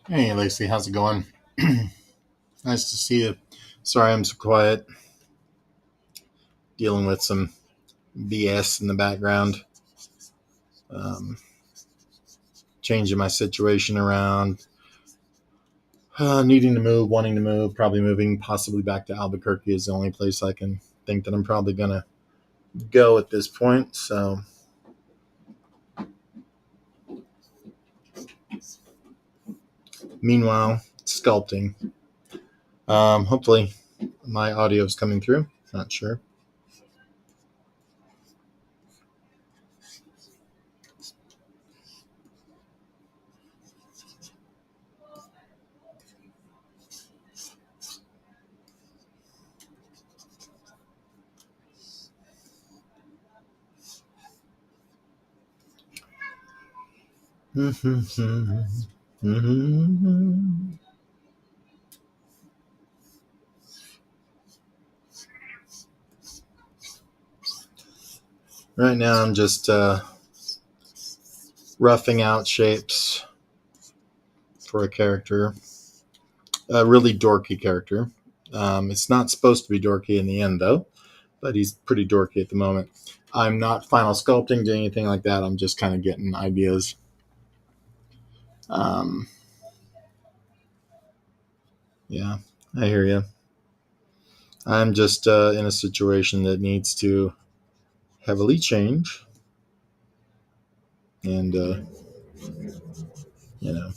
Hey, Lacey, how's it going? Nice to see you. Sorry I'm so quiet, dealing with some BS in the background. Um, Changing my situation around, needing to move, wanting to move, probably moving possibly back to Albuquerque is the only place I can think that I'm probably going to go at this point. So, meanwhile, sculpting. Hopefully, my audio is coming through. Not sure. Right now, I'm just roughing out shapes for a character, a really dorky character. It's not supposed to be dorky in the end, though, but he's pretty dorky at the moment. I'm not final sculpting, doing anything like that. I'm just kind of getting ideas. Um, yeah, I hear you. I'm just in a situation that needs to heavily change, and you know,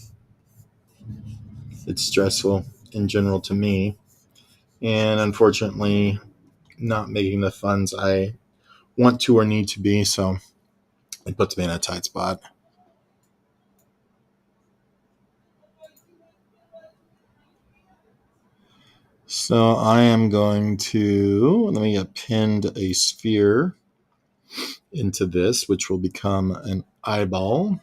it's stressful in general to me, and unfortunately, not making the funds I want to or need to be. So it puts me in a tight spot. So I am going to, let me append a sphere into this, which will become an eyeball.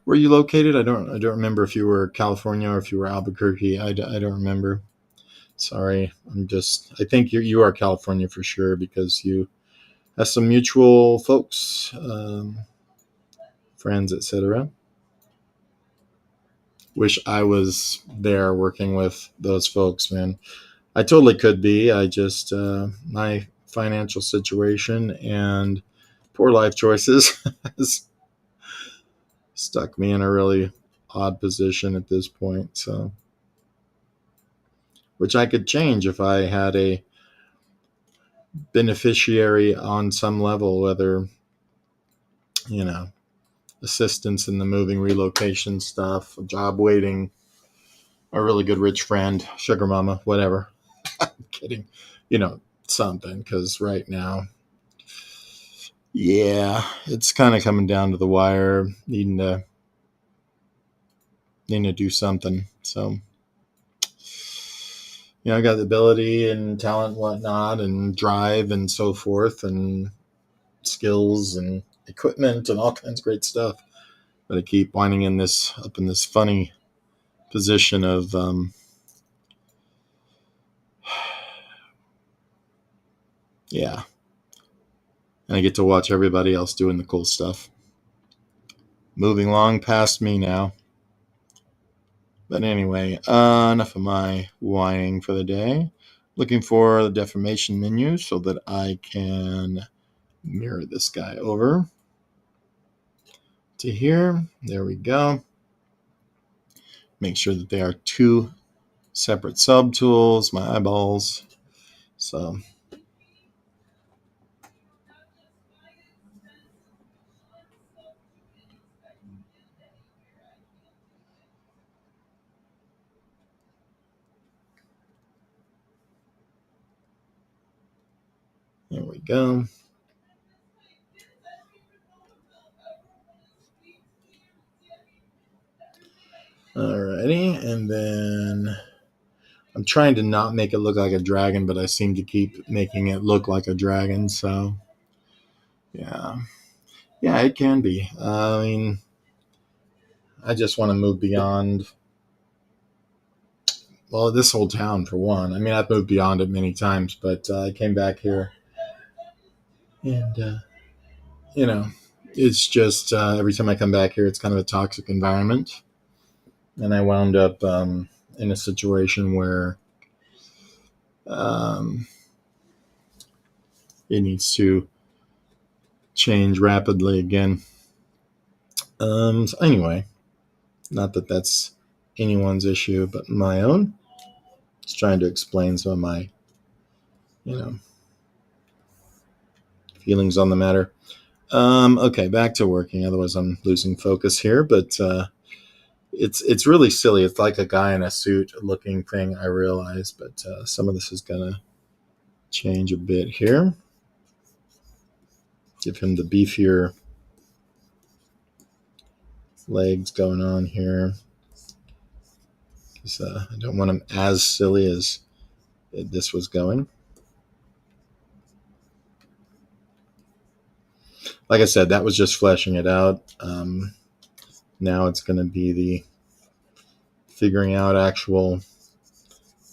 Where are you located? I don't remember if you were California or if you were Albuquerque. I don't remember. Sorry. I think you are California for sure because you have some mutual folks, friends, etc. Wish I was there working with those folks, man. I totally could be. I just, my financial situation and poor life choices has stuck me in a really odd position at this point. So, which I could change if I had a beneficiary on some level, whether, you know, assistance in the moving relocation stuff, a job waiting, a really good rich friend, sugar mama, whatever. I'm kidding. You know, something, because right now, yeah, it's kind of coming down to the wire, needing to do something. So, I got the ability and talent, and whatnot, and drive and so forth, and skills and equipment and all kinds of great stuff. But I keep winding up in this funny position of, yeah, and I get to watch everybody else doing the cool stuff. Moving along past me now. But anyway, enough of my whining for the day. Looking for the deformation menu so that I can mirror this guy over to here. There we go. Make sure that they are two separate subtools, my eyeballs. So there we go. Alrighty, and then I'm trying to not make it look like a dragon, but I seem to keep making it look like a dragon. So yeah, it can be. I mean, I just want to move beyond, well, this whole town for one. I mean, I've moved beyond it many times, but I came back here, and you know, it's just every time I come back here, it's kind of a toxic environment, and I wound up in a situation where um, it needs to change rapidly again. So anyway, not that that's anyone's issue but my own. Just trying to explain some of my, feelings on the matter. Okay, back to working. Otherwise, I'm losing focus here. But it's really silly. It's like a guy in a suit looking thing, I realize. But some of this is gonna change a bit here. Give him the beefier legs going on here. I don't want him as silly as this was going. Like I said, that was just fleshing it out. Now it's going to be the figuring out actual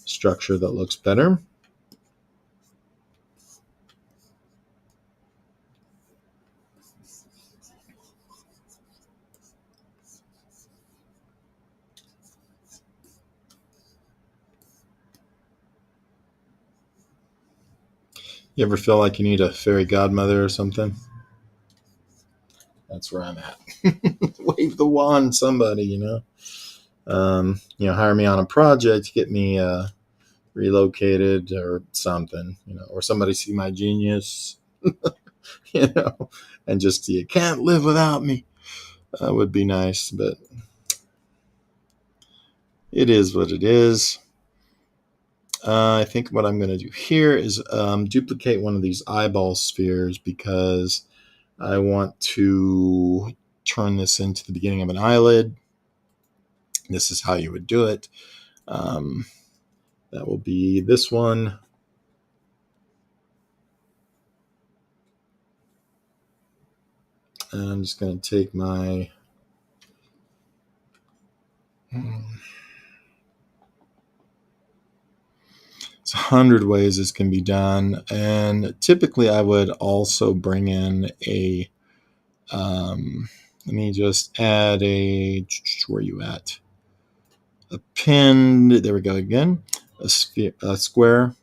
structure that looks better. You ever feel like you need a fairy godmother or something? That's where I'm at. Wave the wand, somebody, hire me on a project, get me relocated or something, or somebody see my genius, and just, you can't live without me. Would be nice, but it is what it is. I think what I'm going to do here is duplicate one of these eyeball spheres because I want to turn this into the beginning of an eyelid. This is how you would do it. That will be this one. And I'm just going to take my... It's 100 ways this can be done. And typically I would also bring in a... let me just add a... Where are you at? A pin. There we go again. A square.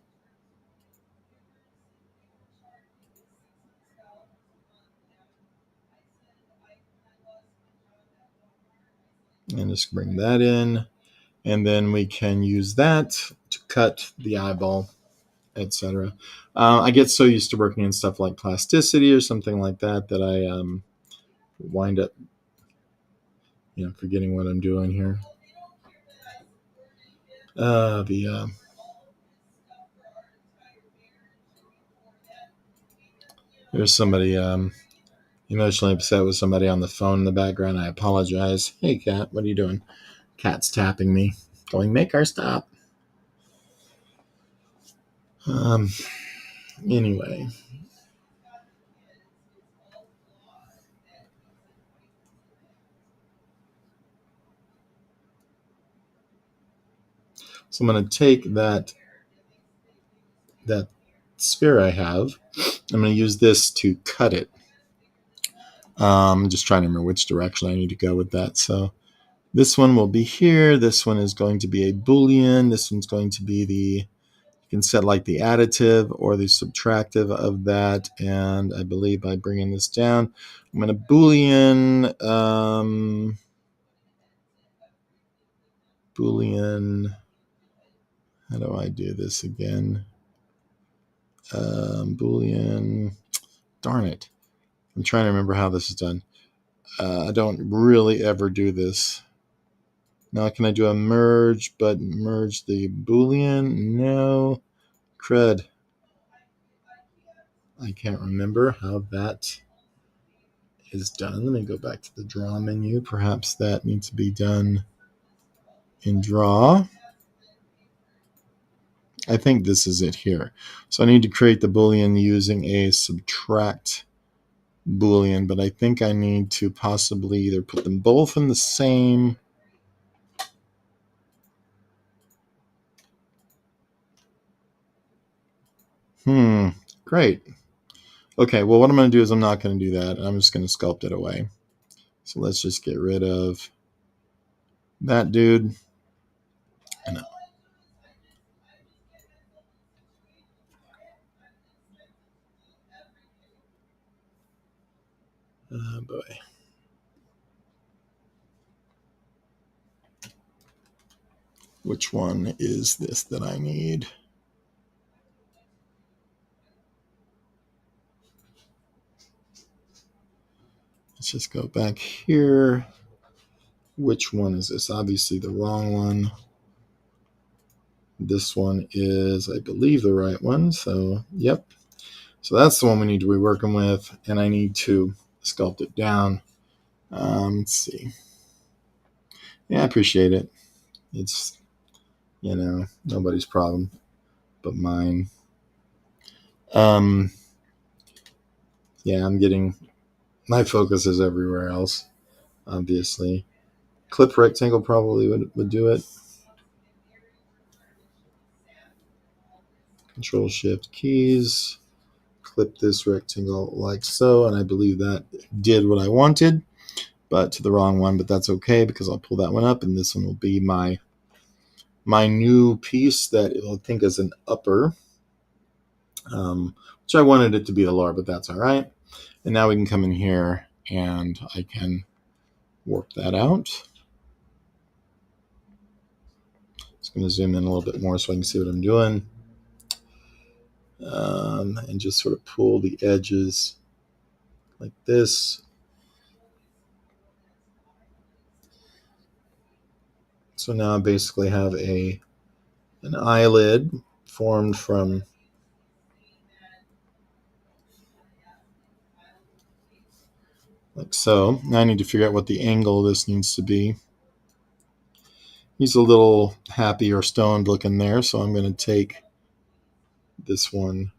And just bring that in. And then we can use that to cut the eyeball, etc. I get so used to working in stuff like plasticity or something like that that I wind up, forgetting what I'm doing here. There's somebody emotionally upset with somebody on the phone in the background. I apologize. Hey, cat, what are you doing? Cat's tapping me, going, make her stop. Anyway. So I'm going to take that sphere I have. I'm going to use this to cut it. I'm just trying to remember which direction I need to go with that. So this one will be here. This one is going to be a Boolean. This one's going to be you can set like the additive or the subtractive of that. And I believe by bringing this down, I'm going to Boolean, how do I do this again? Boolean, darn it. I'm trying to remember how this is done. I don't really ever do this. Now, can I do a merge, but merge the Boolean? No. Crud. I can't remember how that is done. Let me go back to the draw menu. Perhaps that needs to be done in draw. I think this is it here. So I need to create the Boolean using a subtract Boolean, but I think I need to possibly either put them both in the same. Great. Okay, well, what I'm going to do is I'm not going to do that. I'm just going to sculpt it away. So let's just get rid of that dude. And oh boy. Which one is this that I need? Let's just go back here. Which one is this? Obviously the wrong one. This one is, I believe, the right one. So, yep. So that's the one we need to be working with, and I need to sculpt it down. Let's see. Yeah, I appreciate it. It's, nobody's problem but mine. Yeah, I'm getting, my focus is everywhere else, obviously. Clip rectangle probably would do it. Control Shift keys. Clip this rectangle like so, and I believe that did what I wanted, but to the wrong one, but that's okay because I'll pull that one up, and this one will be my new piece that I'll think is an upper, which I wanted it to be a lower, but that's all right. And now we can come in here and I can work that out. Just going to zoom in a little bit more so I can see what I'm doing. And just sort of pull the edges like this. So now I basically have an eyelid formed from like so. Now I need to figure out what the angle this needs to be. He's a little happy or stoned looking there, so I'm going to take this one.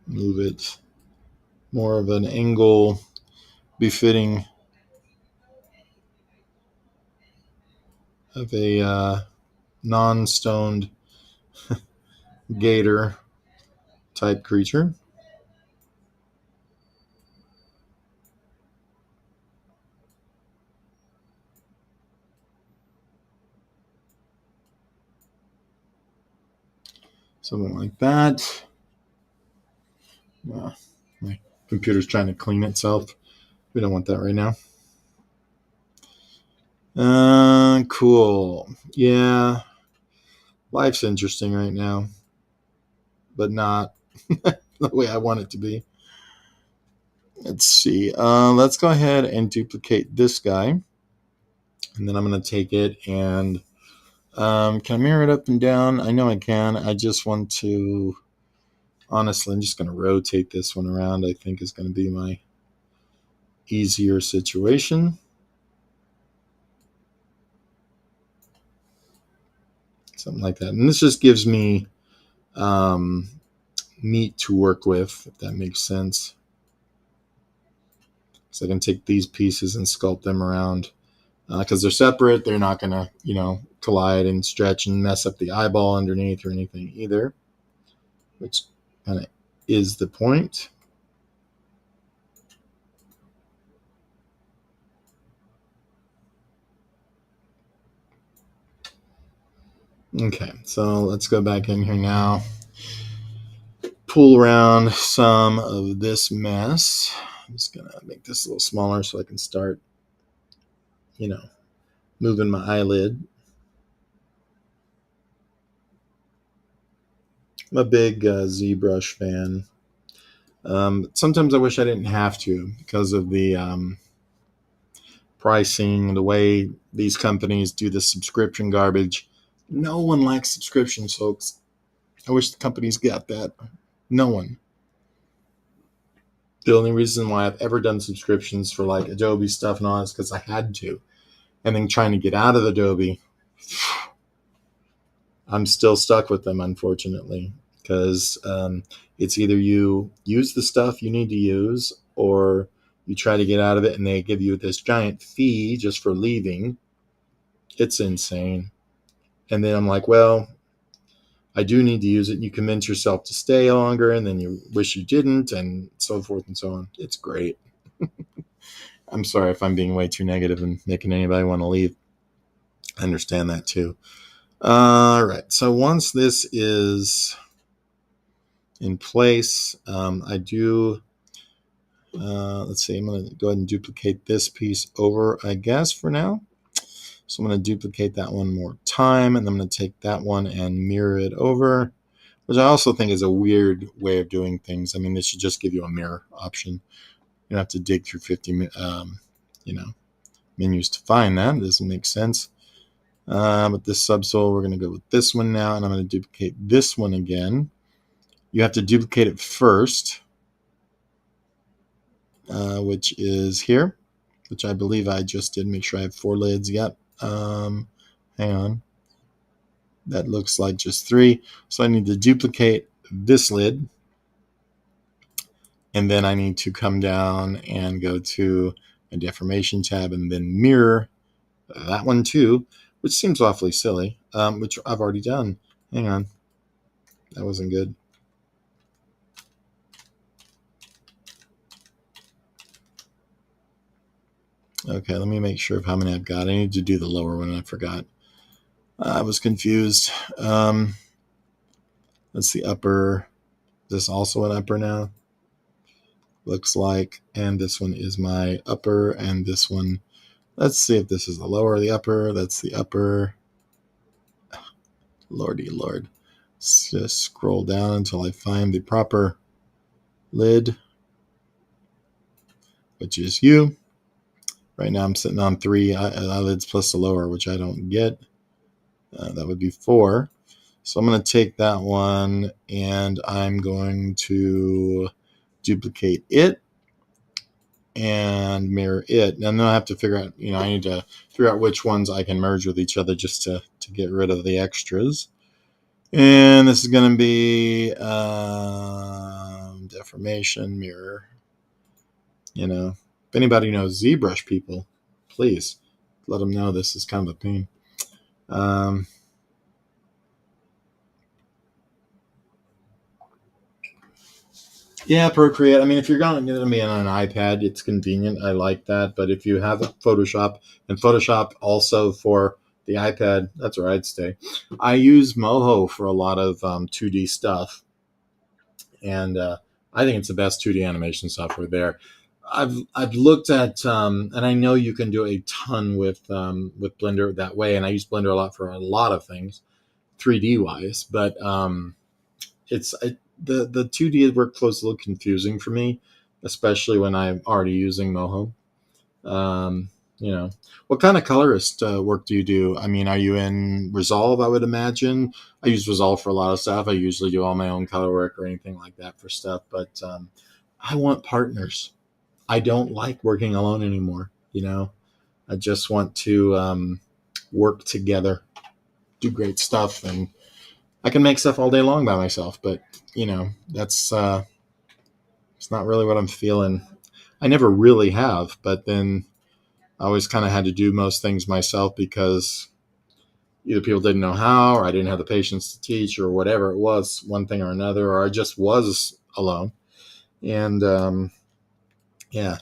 Move it more of an angle befitting of a non-stoned gator type creature. Something like that. My computer's trying to clean itself. We don't want that right now. Cool. Yeah. Life's interesting right now, but not the way I want it to be. Let's see. Let's go ahead and duplicate this guy. And then I'm going to take it and can I mirror it up and down? I know I can. I just want to, honestly, I'm just going to rotate this one around. I think is going to be my easier situation. Something like that. And this just gives me meat to work with, if that makes sense. So I can take these pieces and sculpt them around. Because they're separate, they're not going to, collide and stretch and mess up the eyeball underneath or anything either, which kind of is the point. Okay, so let's go back in here now. Pull around some of this mess. I'm just going to make this a little smaller so I can start, moving my eyelid. I'm a big Zbrush fan. Sometimes I wish I didn't have to because of the pricing, the way these companies do the subscription garbage. No one likes subscriptions, folks. I wish the companies got that. No one. The only reason why I've ever done subscriptions for like Adobe stuff and all is because I had to. And then trying to get out of Adobe, I'm still stuck with them, unfortunately, because it's either you use the stuff you need to use or you try to get out of it and they give you this giant fee just for leaving. It's insane. And then I'm like, well, I do need to use it. You convince yourself to stay longer and then you wish you didn't, and so forth and so on. It's great. I'm sorry if I'm being way too negative and making anybody want to leave. I understand that too. All right. So once this is in place, I do, let's see, I'm going to go ahead and duplicate this piece over, I guess, for now. So I'm going to duplicate that one more time, and I'm going to take that one and mirror it over, which I also think is a weird way of doing things. I mean, they should just give you a mirror option. You don't have to dig through 50, menus to find that. It doesn't make sense. But this subsoil, we're going to go with this one now, and I'm going to duplicate this one again. You have to duplicate it first, which is here, which I believe I just did. Make sure I have 4 lids. Yep. Hang on. That looks like just 3. So I need to duplicate this lid. And then I need to come down and go to a deformation tab and then mirror that one too, which seems awfully silly, which I've already done. Hang on. That wasn't good. Okay, let me make sure of how many I've got. I need to do the lower one. I forgot. I was confused. That's the upper. Is this also an upper now? Looks like. And this one is my upper. And this one, let's see if this is the lower or the upper. That's the upper. Lordy Lord. Let's just scroll down until I find the proper lid, which is you. Right now I'm sitting on 3 eyelids plus the lower, which I don't get. That would be 4. So I'm going to take that one and I'm going to duplicate it and mirror it. And then I have to figure out, I need to figure out which ones I can merge with each other just to get rid of the extras. And this is going to be deformation, mirror. If anybody knows Zbrush people, please let them know this is kind of a pain. Yeah, Procreate. I mean, if you're going to be on an iPad, it's convenient. I like that. But if you have Photoshop, and Photoshop also for the iPad, that's where I'd stay. I use Moho for a lot of 2D stuff. And I think it's the best 2D animation software there. I've looked at, and I know you can do a ton with Blender that way. And I use Blender a lot for a lot of things, 3D wise. But the 2D workflow is a little confusing for me, especially when I'm already using Moho. What kind of colorist work do you do? I mean, are you in Resolve? I would imagine. I use Resolve for a lot of stuff. I usually do all my own color work or anything like that for stuff. But I want partners. I don't like working alone anymore. I just want to work together, do great stuff, and I can make stuff all day long by myself. But that's it's not really what I'm feeling. I never really have, but then I always kind of had to do most things myself because either people didn't know how, or I didn't have the patience to teach, or whatever it was, one thing or another, or I just was alone. And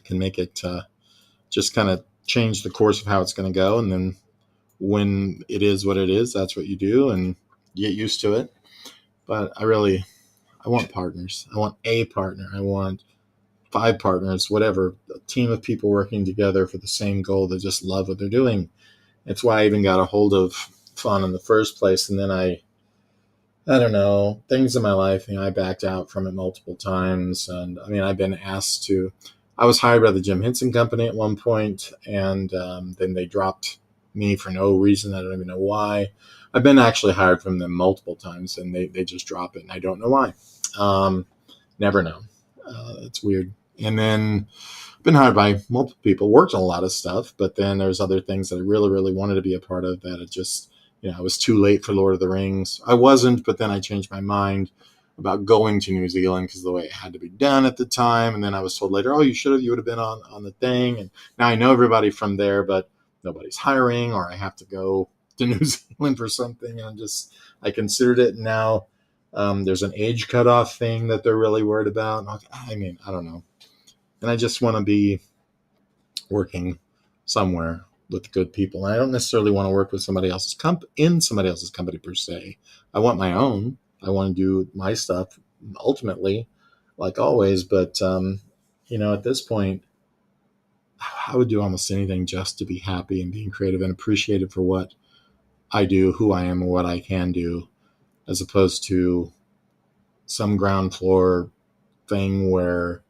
can make it just kind of change the course of how it's going to go. And then when it is what it is, that's what you do and get used to it. But I want partners. I want a partner. I want 5 partners, whatever, a team of people working together for the same goal. They just love what they're doing. It's why I even got a hold of Fawn in the first place. And then I don't know, things in my life, I backed out from it multiple times. And I mean, I've been asked to, I was hired by the Jim Henson Company at one point, and then they dropped me for no reason. I don't even know why. I've been actually hired from them multiple times, and they just drop it, and I don't know why. Never know. It's weird. And then been hired by multiple people, worked on a lot of stuff, but then there's other things that I really, really wanted to be a part of that it just, I was too late for Lord of the Rings. I wasn't, but then I changed my mind about going to New Zealand because of the way it had to be done at the time. And then I was told later, oh, you should have. You would have been on the thing. And now I know everybody from there, but nobody's hiring, or I have to go to New Zealand for something. And I considered it. And now there's an age cutoff thing that they're really worried about. I mean, I don't know. And I just want to be working somewhere with good people. And I don't necessarily want to work with somebody else's in somebody else's company per se. I want my own. I want to do my stuff ultimately, like always. But at this point, I would do almost anything just to be happy and being creative and appreciated for what I do, who I am, and what I can do, as opposed to some ground floor thing where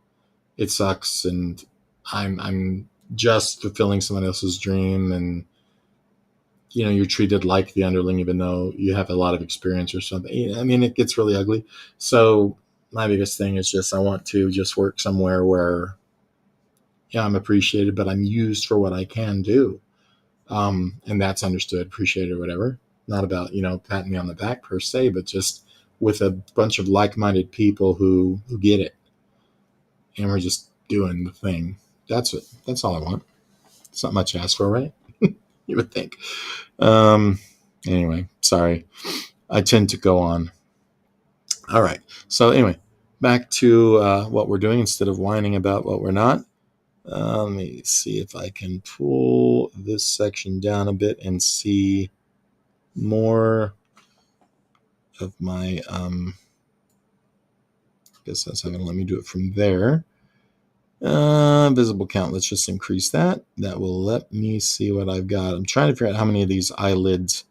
it sucks and I'm just fulfilling someone else's dream, and you're treated like the underling even though you have a lot of experience or something. I mean, it gets really ugly. So my biggest thing is just I want to just work somewhere where I'm appreciated, but I'm used for what I can do, and that's understood, appreciated, or whatever. Not about patting me on the back per se, but just with a bunch of like-minded people who get it, and we're just doing the thing. That's it. That's all I want. It's not much to ask for, right? You would think. Anyway, sorry. I tend to go on. All right. So anyway, back to what we're doing instead of whining about what we're not. Let me see if I can pull this section down a bit and see more of my, I guess that's not going to let me do it from there. Visible count. Let's just increase that. That will let me see what I've got. I'm trying to figure out how many of these eyelids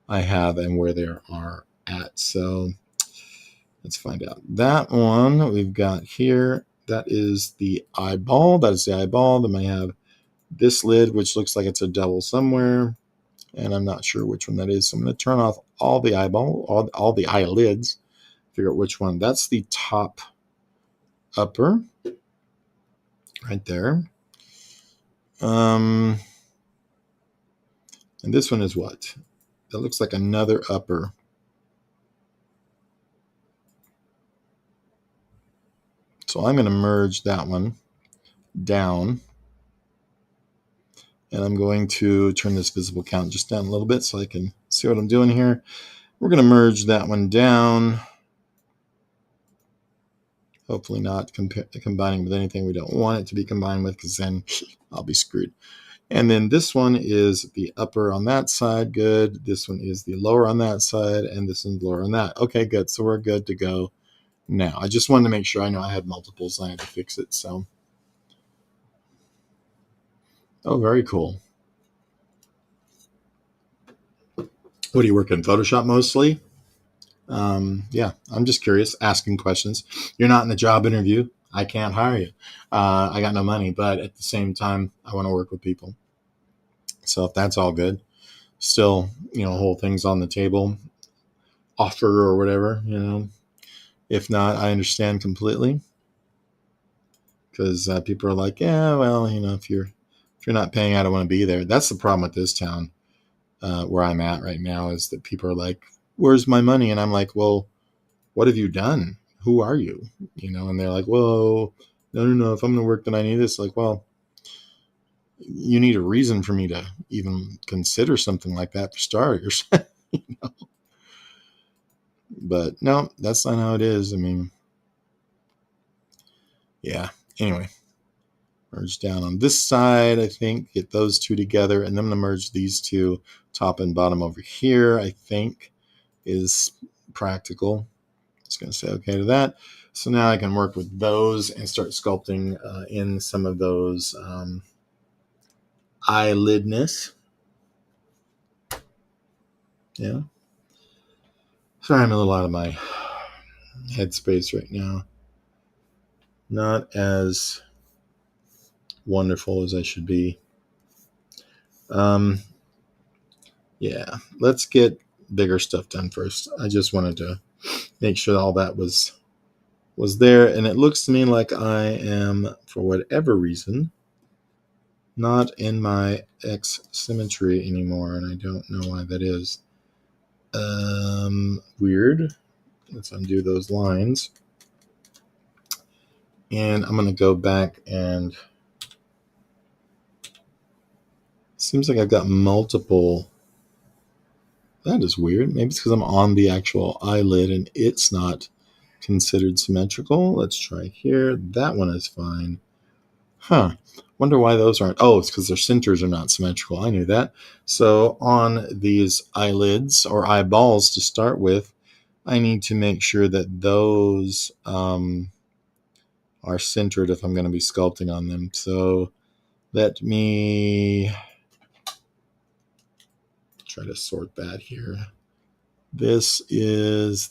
I have and where they are at. So let's find out. That one we've got here, that is the eyeball. That is the eyeball. Then I have this lid, which looks like it's a double somewhere, and I'm not sure which one that is. So I'm going to turn off all the eyeball, all the eyelids, figure out which one. That's the top upper right there. And this one is what? That looks like another upper. So I'm going to merge that one down. And I'm going to turn this visible count just down a little bit so I can see what I'm doing here. We're going to merge that one down. Hopefully not combining with anything we don't want it to be combined with, because then I'll be screwed. And then this one is the upper on that side. Good. This one is the lower on that side, and this one's lower on that. Okay, good. So we're good to go now. I just wanted to make sure. I know I had multiples. I had to fix it. So, oh, very cool. What do you work in? Photoshop mostly? Yeah, I'm just curious, asking questions. You're not in a job interview. I can't hire you. I got no money, but at the same time, I want to work with people. So if that's all good, still, whole thing's on the table, offer or whatever, If not, I understand completely, because people are like, yeah, well, if you're not paying, I don't want to be there. That's the problem with this town where I'm at right now, is that people are like, where's my money? And I'm like, well, what have you done? Who are you? And they're like, well, no. If I'm going to work, then I need this. Like, well, you need a reason for me to even consider something like that for starters. But no, that's not how it is. I mean, yeah. Anyway, merge down on this side, I think, get those two together, and then I'm going to merge these two, top and bottom over here, I think is practical. Just going to say okay to that. So now I can work with those and start sculpting in some of those eyelidness. Yeah. Sorry, I'm a little out of my headspace right now. Not as wonderful as I should be. Yeah, let's get bigger stuff done first. I just wanted to make sure all that was there, and it looks to me like I am, for whatever reason, not in my X symmetry anymore, and I don't know why that is. Weird. Let's undo those lines. And I'm going to go back and seems like I've got multiple. That is weird. Maybe it's because I'm on the actual eyelid and it's not considered symmetrical. Let's try here. That one is fine. Huh. Wonder why those aren't. Oh, it's because their centers are not symmetrical. I knew that. So on these eyelids or eyeballs to start with, I need to make sure that those are centered if I'm going to be sculpting on them. So let me try to sort that here. This is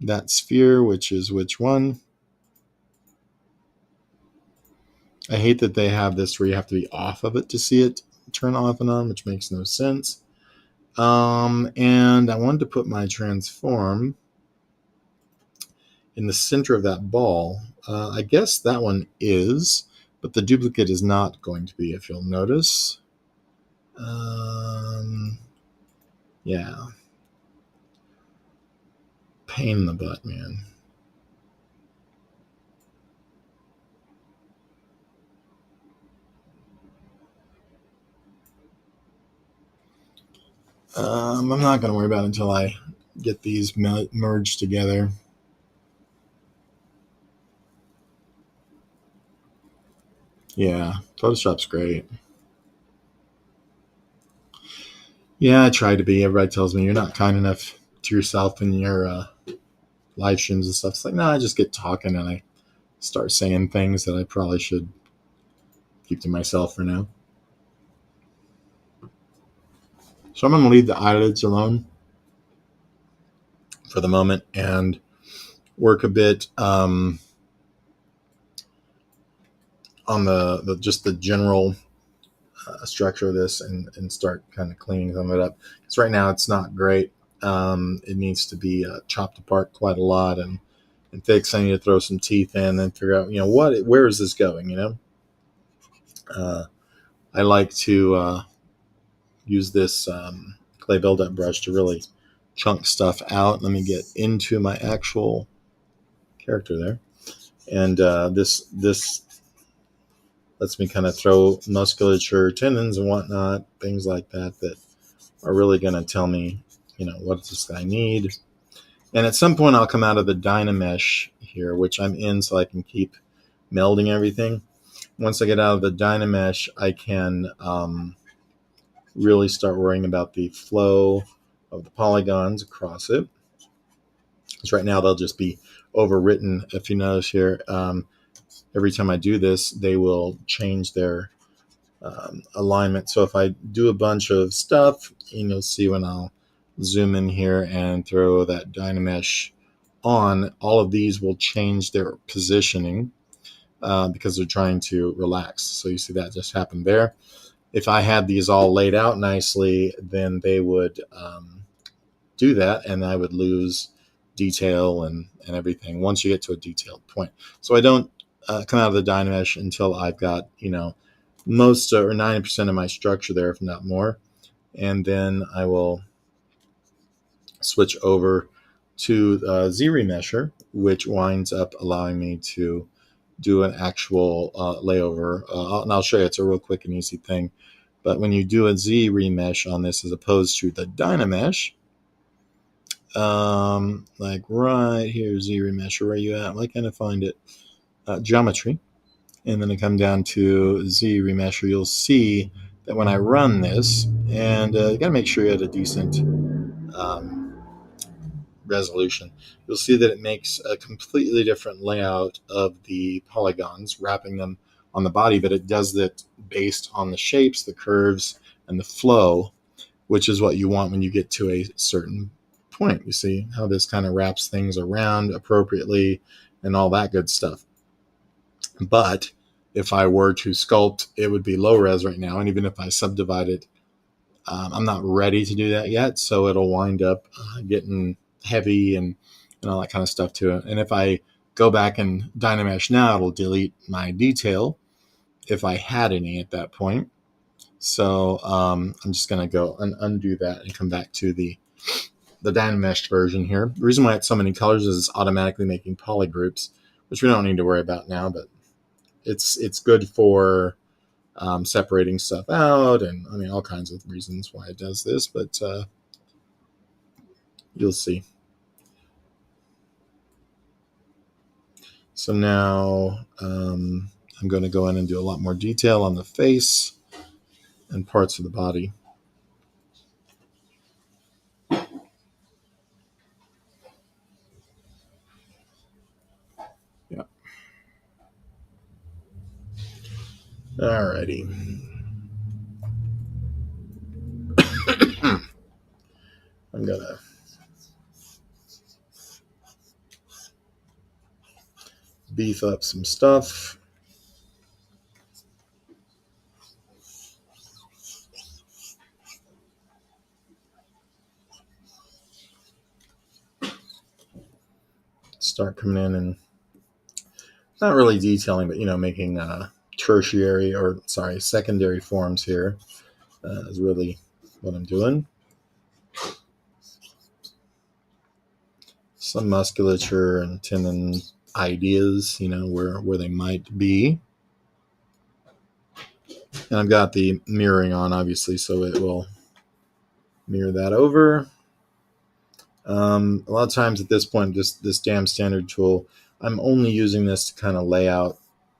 that sphere, which is which one? I hate that they have this where you have to be off of it to see it turn off and on, which makes no sense. And I wanted to put my transform in the center of that ball. I guess that one is, but the duplicate is not going to be, if you'll notice. Yeah. Pain in the butt, man. I'm not going to worry about it until I get these merged together. Yeah, Photoshop's great. Yeah, I try to be. Everybody tells me you're not kind enough to yourself in your live streams and stuff. It's like, no, I just get talking and I start saying things that I probably should keep to myself for now. So I'm going to leave the eyelids alone for the moment and work a bit on the just the general structure of this and start kind of cleaning some of it up. Because right now it's not great. It needs to be chopped apart quite a lot and fixed. I need to throw some teeth in and figure out, where is this going, I like to use this clay buildup brush to really chunk stuff out. Let me get into my actual character there. And this lets me kind of throw musculature, tendons and whatnot, things like that are really going to tell me, what does this guy need. And at some point I'll come out of the Dynamesh here, which I'm in so I can keep melding everything. Once I get out of the Dynamesh, I can really start worrying about the flow of the polygons across it. Because right now they'll just be overwritten. If you notice here, every time I do this, they will change their alignment. So if I do a bunch of stuff, you'll see when I'll zoom in here and throw that Dynamesh on, all of these will change their positioning because they're trying to relax. So you see that just happened there. If I had these all laid out nicely, then they would do that and I would lose detail and everything once you get to a detailed point. So I don't come out of the Dynamesh until I've got, most or 90% of my structure there, if not more. And then I will switch over to Z-Remesher, which winds up allowing me to do an actual layover. And I'll show you, it's a real quick and easy thing. But when you do a Z-Remesh on this as opposed to the Dynamesh, like right here, Z-Remesher, where you at? Why can't I find it? Geometry. And then I come down to Z-Remesher, you'll see that when I run this, and you got to make sure you have a decent resolution, you'll see that it makes a completely different layout of the polygons, wrapping them on the body, but it does that based on the shapes, the curves, and the flow, which is what you want when you get to a certain point. You see how this kind of wraps things around appropriately and all that good stuff. But if I were to sculpt, it would be low res right now. And even if I subdivide it, I'm not ready to do that yet. So it'll wind up getting heavy and all that kind of stuff to it. And if I go back and Dynamesh now, it'll delete my detail if I had any at that point. So I'm just going to go and undo that and come back to the Dynamesh version here. The reason why it's so many colors is it's automatically making polygroups, which we don't need to worry about now, but it's good for separating stuff out, and I mean all kinds of reasons why it does this, but you'll see. So now I'm going to go in and do a lot more detail on the face and parts of the body. Yeah. Alrighty. I'm going to beef up some stuff. Start coming in and not really detailing, but making secondary forms here is really what I'm doing. Some musculature and tendon ideas, where they might be. And I've got the mirroring on, obviously, so it will mirror that over. A lot of times at this point, this damn standard tool, I'm only using this to kind of lay out,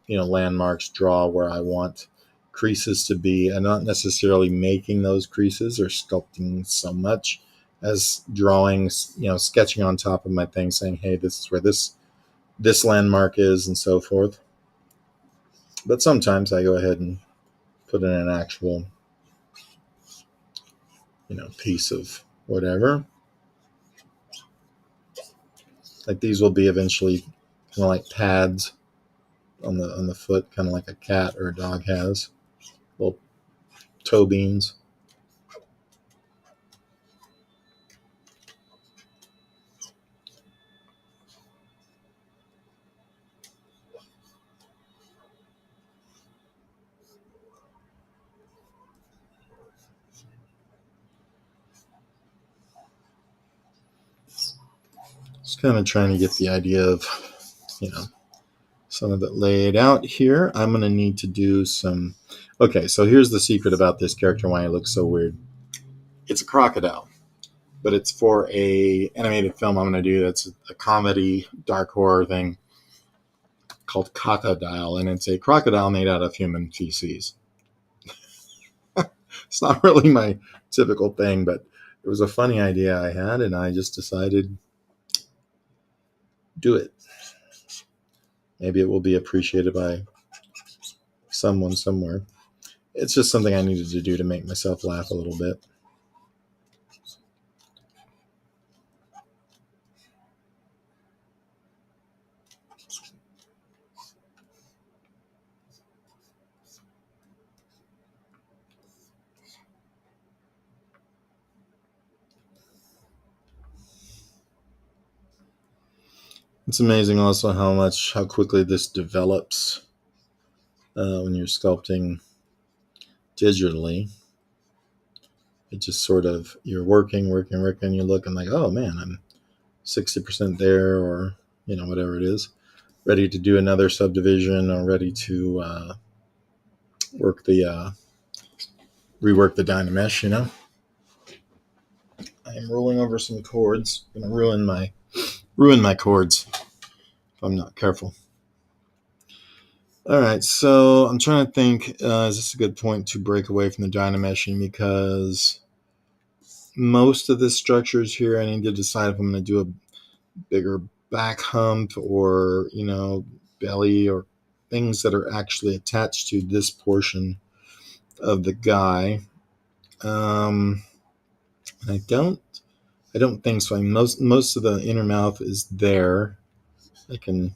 landmarks, draw where I want creases to be, and not necessarily making those creases or sculpting so much as drawing, sketching on top of my thing, saying, hey, this is where this landmark is, and so forth. But sometimes I go ahead and put in an actual, piece of whatever. Like these will be eventually kind of like pads on the foot, kind of like a cat or a dog has, little toe beans. Just kind of trying to get the idea of, some of it laid out here. I'm going to need to do some. Okay, so here's the secret about this character, why it looks so weird. It's a crocodile, but it's for a animated film I'm going to do that's a comedy, dark horror thing called Caca-dile, and it's a crocodile made out of human feces. It's not really my typical thing, but it was a funny idea I had, and I just decided do it. Maybe it will be appreciated by someone somewhere. It's just something I needed to do to make myself laugh a little bit. It's amazing also how quickly this develops when you're sculpting digitally. It just sort of, you're working, you look and like, oh man, I'm 60% there, or, whatever it is, ready to do another subdivision, or ready to rework the Dynamesh, I am rolling over some chords. I'm going to ruin my chords if I'm not careful. All right, so I'm trying to think, is this a good point to break away from the Dynameshing? Because most of the structures here, I need to decide if I'm going to do a bigger back hump or, belly, or things that are actually attached to this portion of the guy. I don't think so. I mean, most of the inner mouth is there. I can,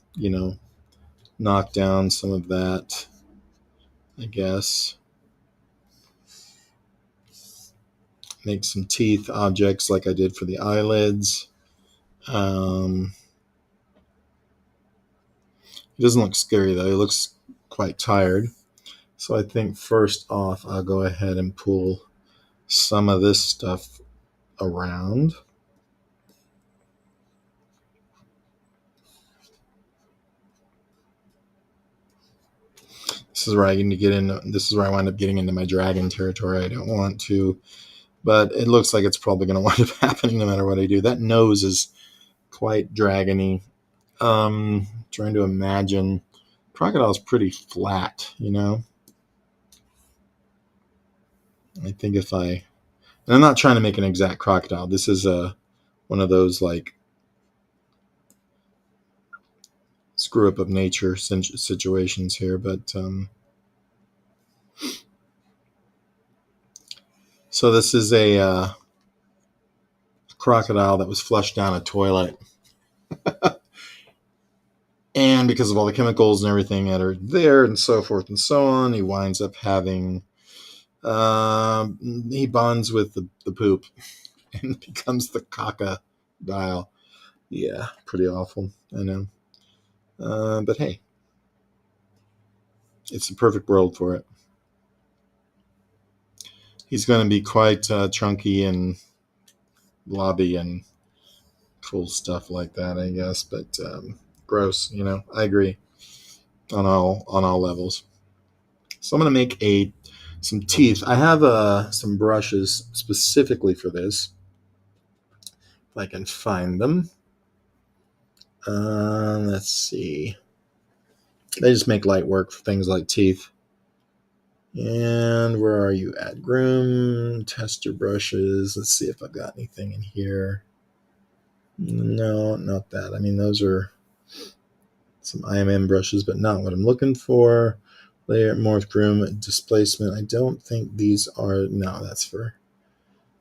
knock down some of that, I guess. Make some teeth objects like I did for the eyelids. It doesn't look scary though. It looks quite tired. So I think first off, I'll go ahead and pull some of this stuff around. This is where I need to get in. This is where I wind up getting into my dragon territory. I don't want to, but it looks like it's probably going to wind up happening no matter what I do. That nose is quite dragony. Trying to imagine. Crocodile's pretty flat, you know. I think if I, and I'm not trying to make an exact crocodile. This is one of those like screw up of nature situations here, but so this is a crocodile that was flushed down a toilet, and because of all the chemicals and everything that are there and so forth and so on, he winds up having he bonds with the poop and becomes the caca-dile. Yeah, pretty awful, I know. But hey, it's the perfect world for it. He's going to be quite chunky and blobby and cool stuff like that, I guess. But gross, you know. I agree on all levels. So I'm going to make some teeth. I have some brushes specifically for this, if I can find them. Let's see. They just make light work for things like teeth. And where are you at? Groom, tester brushes. Let's see if I've got anything in here. No, not that. I mean, those are some IMM brushes, but not what I'm looking for. Layer, morph, groom, displacement. I don't think these are. No, that's for.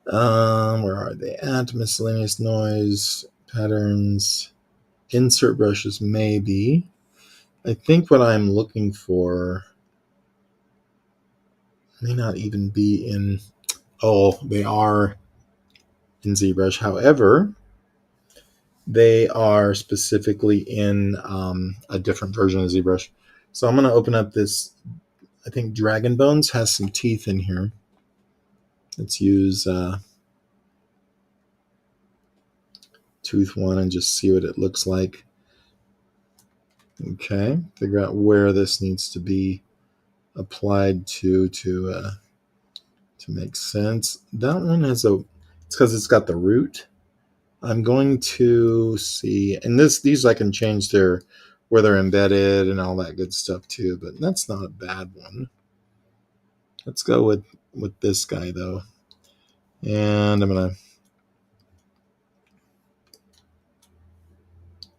Where are they at? Miscellaneous noise, patterns, insert brushes, maybe. I think what I'm looking for may not even be in. Oh, they are in ZBrush. However, they are specifically in a different version of ZBrush. So I'm going to open up this. I think Dragon Bones has some teeth in here. Let's use tooth one and just see what it looks like. Okay, figure out where this needs to be applied to make sense. That one has a. It's because it's got the root. I'm going to see, and these I can change where they're embedded and all that good stuff too. But that's not a bad one. Let's go with this guy though, and I'm gonna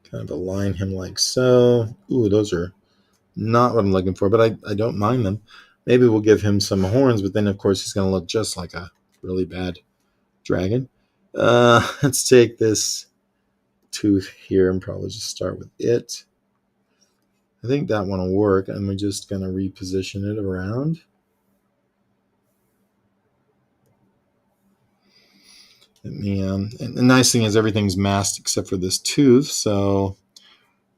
kind of align him like so. Ooh, those are not what I'm looking for, but I don't mind them. Maybe we'll give him some horns, but then of course he's gonna look just like a really bad dragon. Let's take this tooth here and probably just start with it. I think that one will work, and we're just going to reposition it around. And the nice thing is everything's masked except for this tooth, so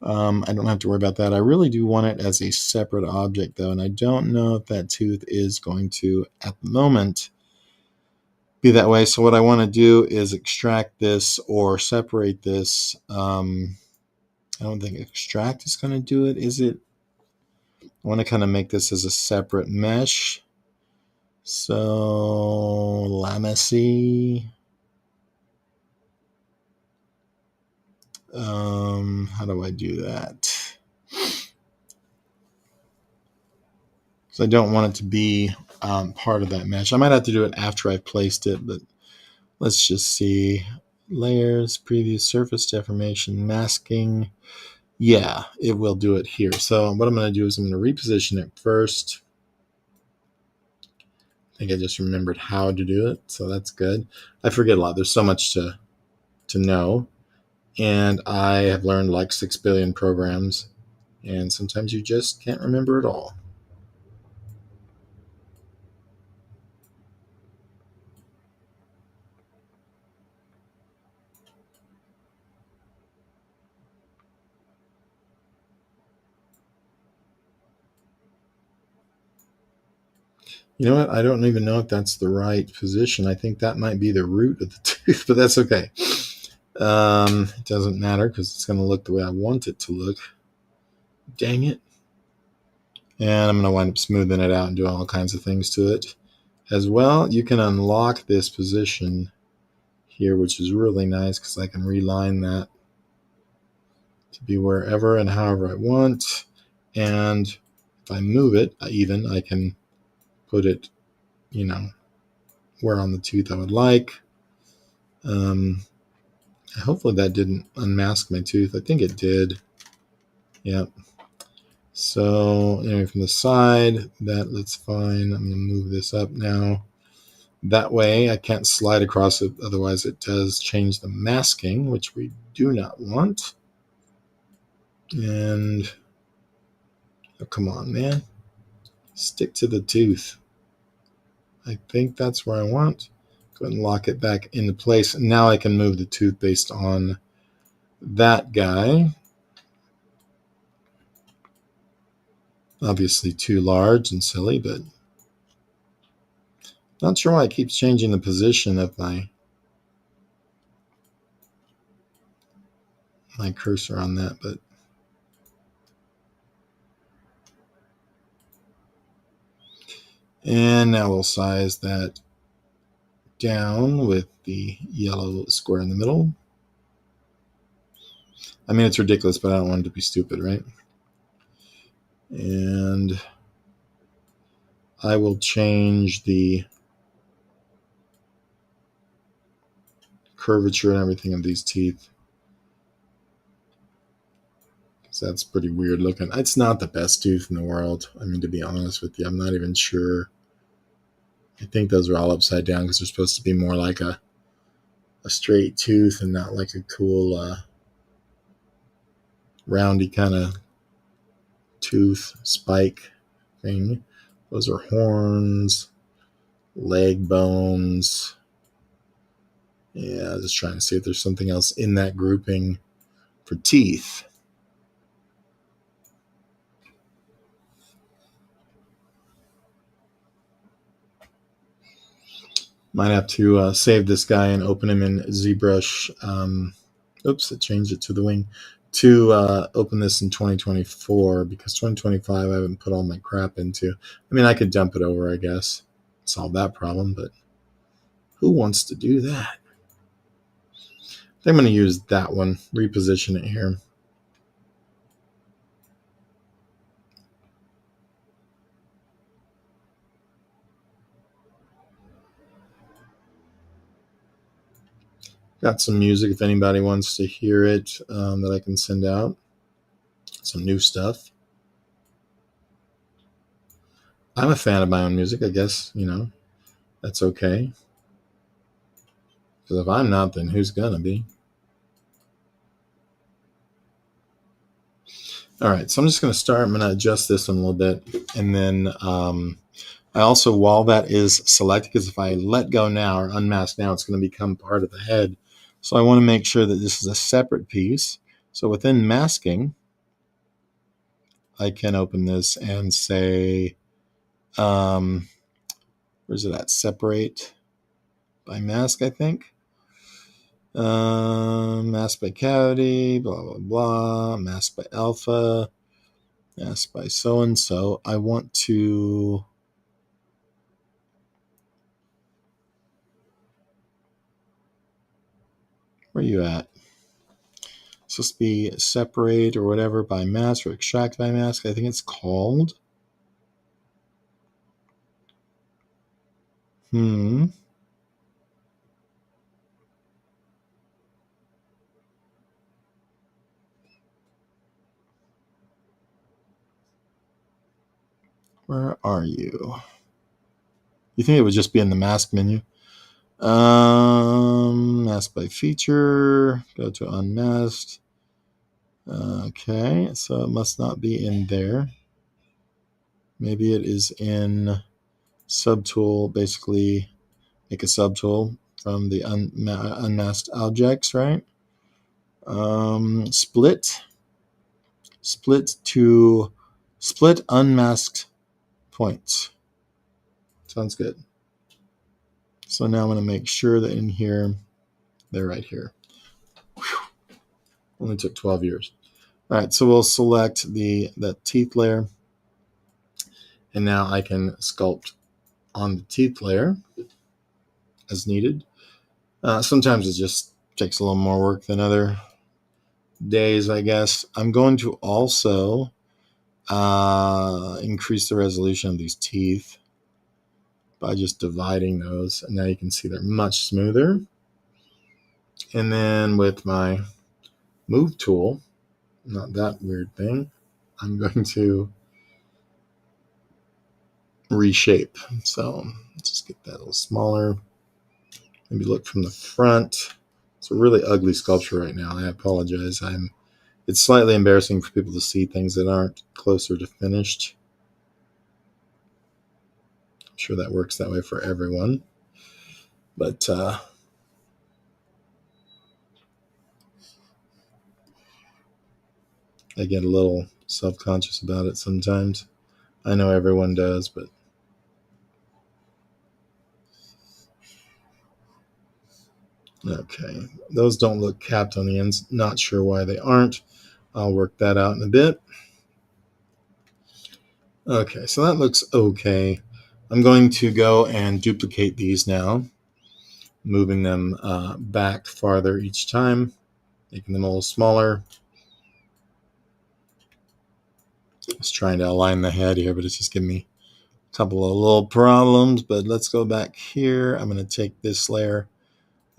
I don't have to worry about that. I really do want it as a separate object, though, and I don't know if that tooth is going to, at the moment, be that way. So what I want to do is extract this or separate this. I don't think extract is going to do it, is it? I want to kind of make this as a separate mesh. So Lamacy. How do I do that? So I don't want it to be part of that mesh. I might have to do it after I've placed it, but let's just see. Layers, preview, surface deformation, masking. Yeah, it will do it here. So what I'm going to do is I'm going to reposition it first. I think I just remembered how to do it, so that's good. I forget a lot. There's so much to know. And I have learned like 6 billion programs, and sometimes you just can't remember it all. You know what? I don't even know if that's the right position. I think that might be the root of the tooth, but that's okay. It doesn't matter because it's going to look the way I want it to look. Dang it. And I'm going to wind up smoothing it out and doing all kinds of things to it. As well, you can unlock this position here, which is really nice because I can reline that to be wherever and however I want. And if I move it, I can put it, where on the tooth I would like. Hopefully that didn't unmask my tooth. I think it did. Yep. So anyway, from the side, that's fine. I'm going to move this up now. That way I can't slide across it. Otherwise it does change the masking, which we do not want. And, oh, come on, man. Stick to the tooth. I think that's where I want. Go ahead and lock it back into place. And now I can move the tooth based on that guy. Obviously too large and silly, but not sure why it keeps changing the position of my cursor on that, but and now we'll size that down with the yellow square in the middle. I mean, it's ridiculous, but I don't want it to be stupid, right? And I will change the curvature and everything of these teeth, because that's pretty weird looking. It's not the best tooth in the world. I mean, to be honest with you, I'm not even sure. I think those are all upside down because they're supposed to be more like a straight tooth and not like a cool roundy kind of tooth spike thing. Those are horns, leg bones. Yeah, just trying to see if there's something else in that grouping for teeth. Might have to save this guy and open him in Zbrush. Oops, it changed it to the wing. To open this in 2024 because 2025 I haven't put all my crap into. I mean, I could dump it over, I guess, solve that problem, but who wants to do that? I'm going to use that one, reposition it here. Got some music if anybody wants to hear it that I can send out. Some new stuff. I'm a fan of my own music, I guess, that's okay. Because if I'm not, then who's going to be? All right, so I'm just going to start. I'm going to adjust this one a little bit. And then I also, while that is selected, because if I let go now or unmask now, it's going to become part of the head. So I want to make sure that this is a separate piece. So within masking, I can open this and say, where's it at? Separate by mask, I think. Mask by cavity, blah, blah, blah. Mask by alpha. Mask by so-and-so. I want to... Where are you at? It's supposed to be separate or whatever by mask or extract by mask. I think it's called. Where are you? You think it would just be in the mask menu? Mask by feature. Go to unmasked. Okay, so it must not be in there. Maybe it is in subtool. Basically, make a subtool from the unmasked objects, right? Split unmasked points Sounds good. So now I'm going to make sure that in here, they're right here. Whew. Only took 12 years. All right, so we'll select the teeth layer. And now I can sculpt on the teeth layer as needed. Sometimes it just takes a little more work than other days, I guess. I'm going to also increase the resolution of these teeth by just dividing those. And now you can see they're much smoother. And then with my move tool, not that weird thing, I'm going to reshape. So let's just get that a little smaller. Maybe look from the front. It's a really ugly sculpture right now. I apologize. It's slightly embarrassing for people to see things that aren't closer to finished. I'm sure that works that way for everyone. But I get a little self-conscious about it sometimes. I know everyone does, but okay. Those don't look capped on the ends. Not sure why they aren't. I'll work that out in a bit. Okay, so that looks okay. I'm going to go and duplicate these now, moving them back farther each time, making them a little smaller. Just trying to align the head here, but it's just giving me a couple of little problems. But let's go back here. I'm going to take this layer,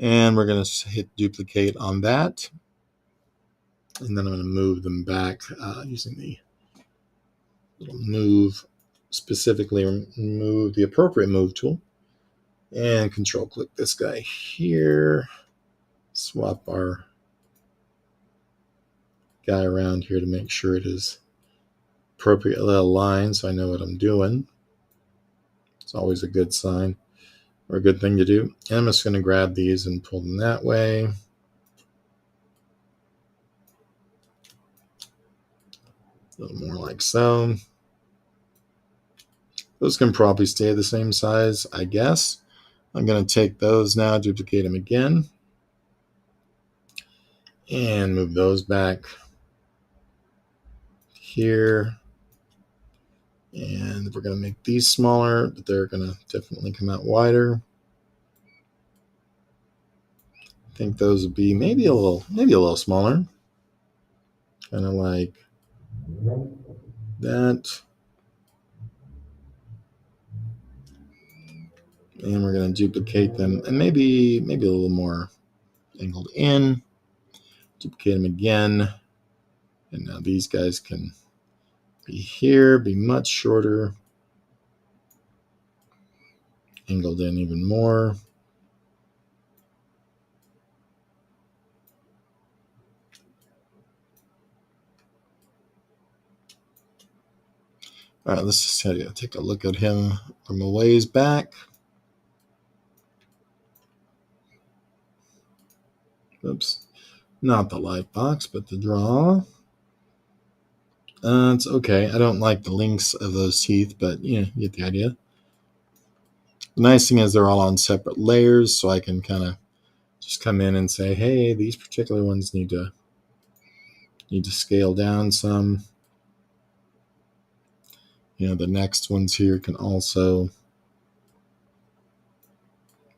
and we're going to hit duplicate on that. And then I'm going to move them back using the little move, specifically move the appropriate move tool. And control click this guy here. Swap our guy around here to make sure it is appropriately aligned so I know what I'm doing. It's always a good sign or a good thing to do. And I'm just going to grab these and pull them that way. A little more like so. Those can probably stay the same size, I guess. I'm going to take those now, duplicate them again, and move those back here. And we're going to make these smaller, but they're going to definitely come out wider. I think those would be maybe a little smaller. Kind of like that. And we're going to duplicate them and maybe a little more angled in. Duplicate them again. And now these guys can be here, be much shorter. Angled in even more. All right, let's just take a look at him from a ways back. Oops, not the light box, but the draw. It's okay. I don't like the links of those teeth, but you get the idea. The nice thing is they're all on separate layers, so I can kind of just come in and say, hey, these particular ones need to scale down some. The next ones here can also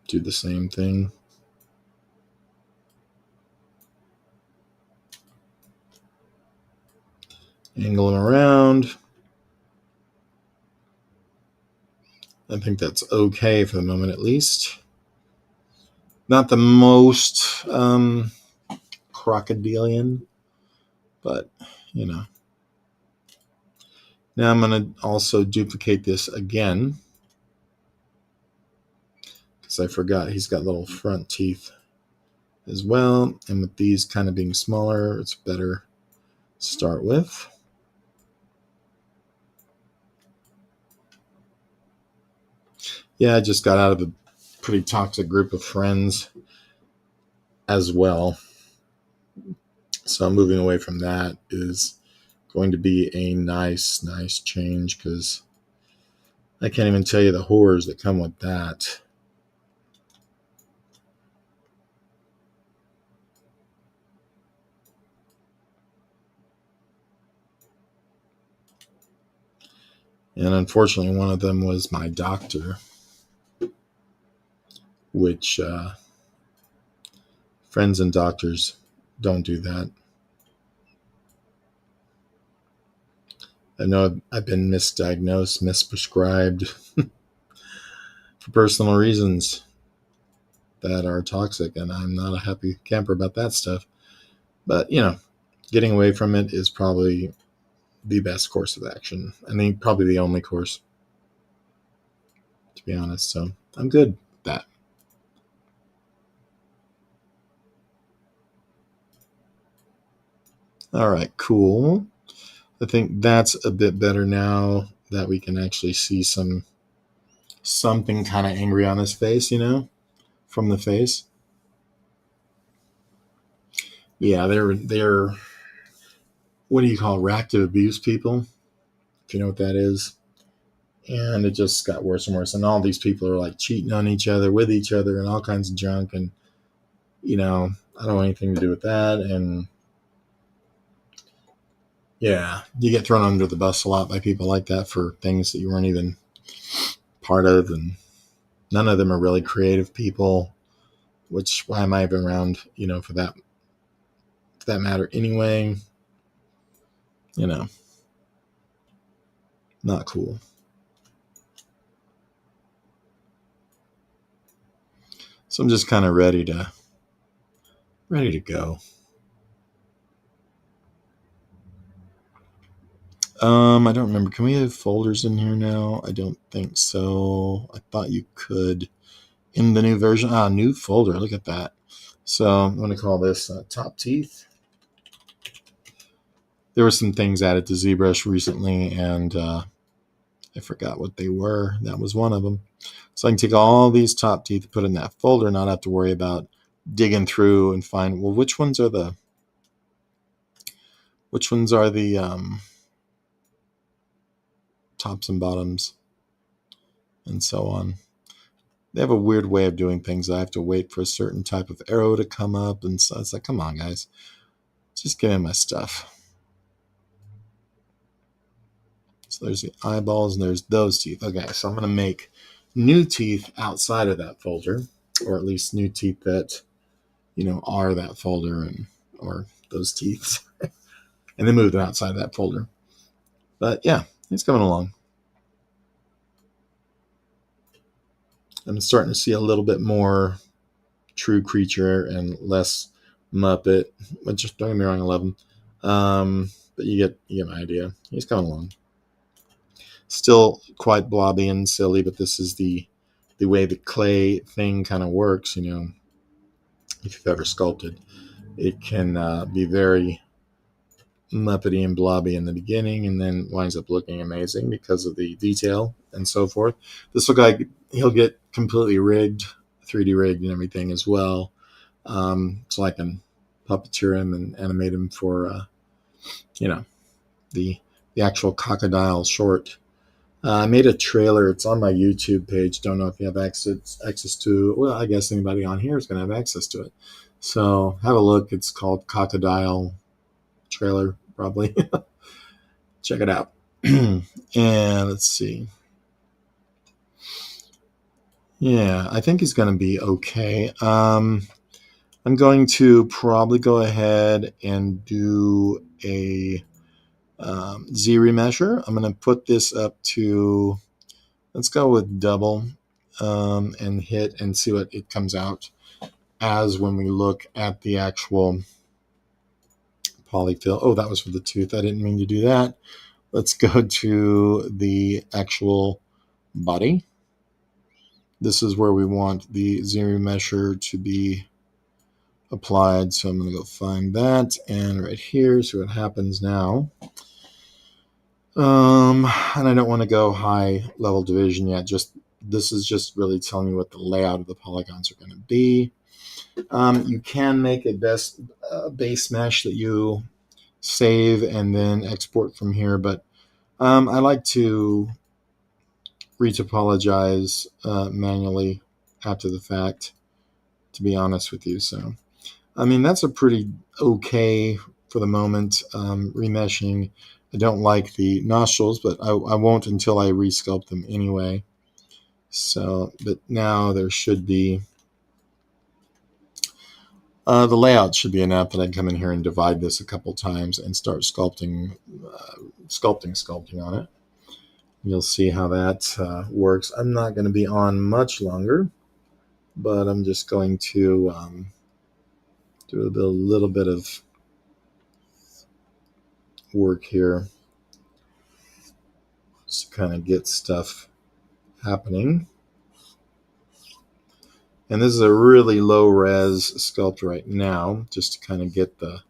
do the same thing. Angle them around. I think that's okay for the moment, at least. Not the most crocodilian, but Now I'm going to also duplicate this again, because I forgot he's got little front teeth as well. And with these kind of being smaller, it's better to start with. Yeah, I just got out of a pretty toxic group of friends as well. So moving away from that is going to be a nice change, because I can't even tell you the horrors that come with that. And unfortunately, one of them was my doctor, which friends and doctors don't do that. I know I've been misdiagnosed, misprescribed for personal reasons that are toxic, and I'm not a happy camper about that stuff. But, getting away from it is probably the best course of action. I think probably the only course, to be honest. So I'm good with that. All right, cool. I think that's a bit better now that we can actually see something kind of angry on his face, from the face. Yeah, they're what do you call reactive abuse people? If you know what that is. And it just got worse and worse. And all these people are like cheating on each other, with each other, and all kinds of junk. And I don't want anything to do with that. And yeah, you get thrown under the bus a lot by people like that for things that you weren't even part of. And none of them are really creative people, which why am I even around, for that matter anyway. Not cool. So I'm just kind of ready to go. I don't remember. Can we have folders in here now? I don't think so. I thought you could in the new version. New folder. Look at that. So I'm going to call this top teeth. There were some things added to Zbrush recently, and I forgot what they were. That was one of them. So I can take all these top teeth and put in that folder, not have to worry about digging through and find, well, which ones are the tops and bottoms and so on. They have a weird way of doing things. I have to wait for a certain type of arrow to come up, and so it's like, come on, guys, just give me my stuff. So there's the eyeballs and there's those teeth. Okay, so I'm going to make new teeth outside of that folder, or at least new teeth that, are that folder or those teeth, and then move them outside of that folder. But yeah, it's coming along. I'm starting to see a little bit more true creature and less Muppet. Which, don't get me wrong, I love him. But you get my idea. He's coming along. Still quite blobby and silly, but this is the way the clay thing kind of works. If you've ever sculpted, it can be very Muppety and blobby in the beginning, and then winds up looking amazing because of the detail and so forth. This guy, he'll get completely rigged, 3D rigged and everything as well. So I can puppeteer him and animate him for, the actual Caca-dile short. I made a trailer. It's on my YouTube page. Don't know if you have access to. Well, I guess anybody on here is going to have access to it. So have a look. It's called Caca-dile trailer, probably. Check it out. And let's see. Yeah, I think he's going to be okay. I'm going to probably go ahead and do a Z remeasure. I'm going to put this up to, let's go with double, and hit and see what it comes out as when we look at the actual polyfill. Oh, that was for the tooth. I didn't mean to do that. Let's go to the actual body. This is where we want the Z remeasure to be applied. So I'm going to go find that, and right here, see what happens now. And I don't want to go high level division yet. This is just really telling you what the layout of the polygons are going to be. You can make a base mesh that you save and then export from here, but I like to retopologize manually after the fact, to be honest with you. So, I mean, that's a pretty okay for the moment remeshing. I don't like the nostrils, but I won't until I resculpt them anyway. So, but now there should be, the layout should be enough that I can come in here and divide this a couple times and start sculpting on it. You'll see how that works. I'm not going to be on much longer, but I'm just going to do a little bit of work here just to kind of get stuff happening. And this is a really low res sculpt right now, just to kind of get the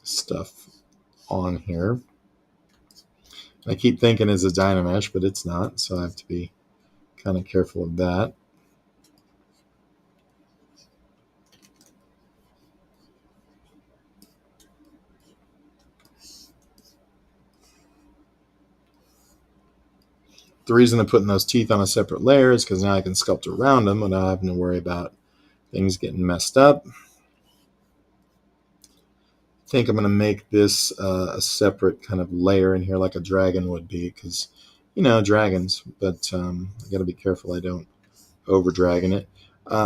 stuff on here. I keep thinking it's a Dynamesh, but it's not, so I have to be kind of careful of that. The reason I'm putting those teeth on a separate layer is because now I can sculpt around them without having to worry about things getting messed up. I think I'm going to make this a separate kind of layer in here like a dragon would be, because, you know, dragons, but I got to be careful I don't over dragon it.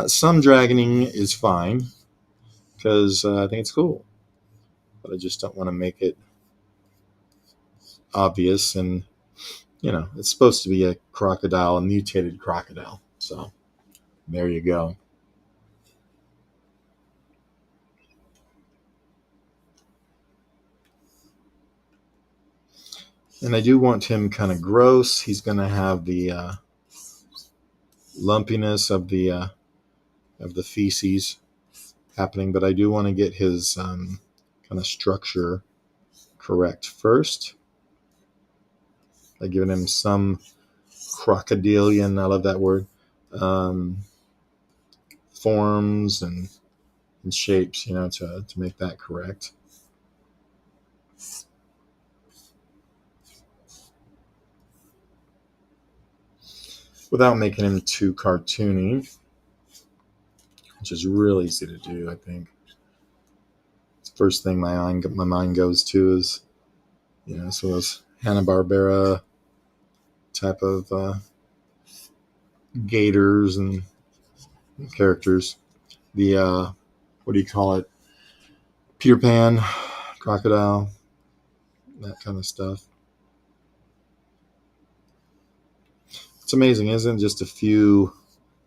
Some dragoning is fine because I think it's cool, but I just don't want to make it obvious. And, you know, it's supposed to be a crocodile, a mutated crocodile. So there you go. And I do want him kind of gross. He's going to have the lumpiness of the feces happening, but I do want to get his kind of structure correct first by giving him some crocodilian, I love that word, forms and shapes, you know, to make that correct. Without making him too cartoony, which is really easy to do, I think. It's the first thing my mind goes to is, you know, so those Hanna-Barbera type of gators and characters. The, what do you call it? Peter Pan, crocodile, that kind of stuff. It's amazing, isn't it? Just a few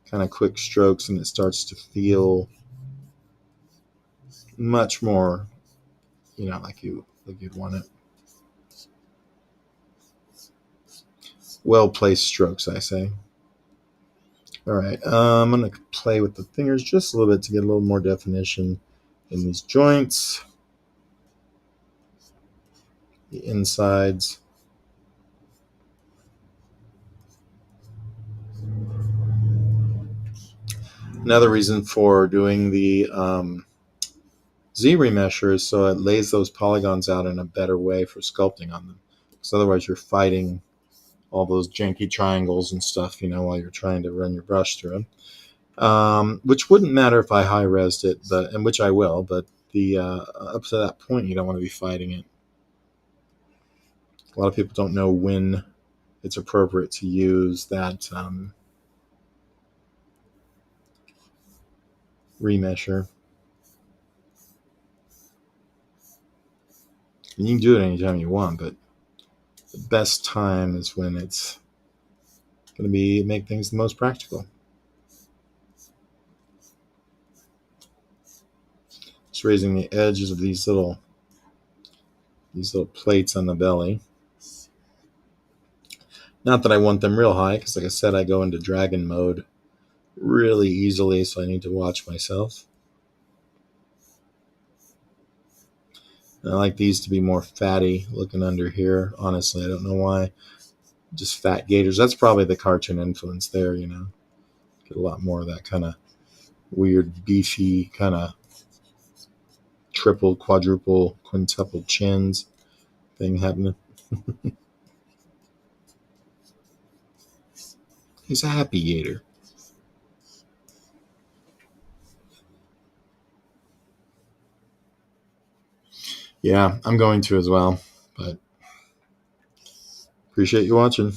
kind of quick strokes and it starts to feel much more, you know, like you'd want it. Well placed strokes, I say. All right, I'm going to play with the fingers just a little bit to get a little more definition in these joints, the insides. Another reason for doing the Z-remesher is so it lays those polygons out in a better way for sculpting on them. Because otherwise you're fighting all those janky triangles and stuff, you know, while you're trying to run your brush through them. Which wouldn't matter if I high-resed it, and which I will, but the up to that point you don't want to be fighting it. A lot of people don't know when it's appropriate to use that remesher. And you can do it anytime you want, but the best time is when it's going to make things the most practical. Just raising the edges of these little plates on the belly. Not that I want them real high, because like I said, I go into dragon mode really easily, so I need to watch myself. And I like these to be more fatty looking under here. Honestly, I don't know why. Just fat gators. That's probably the cartoon influence there, you know. Get a lot more of that kind of weird, beefy, kind of triple, quadruple, quintuple chins thing happening. He's a happy gator. Yeah, I'm going to as well, but appreciate you watching.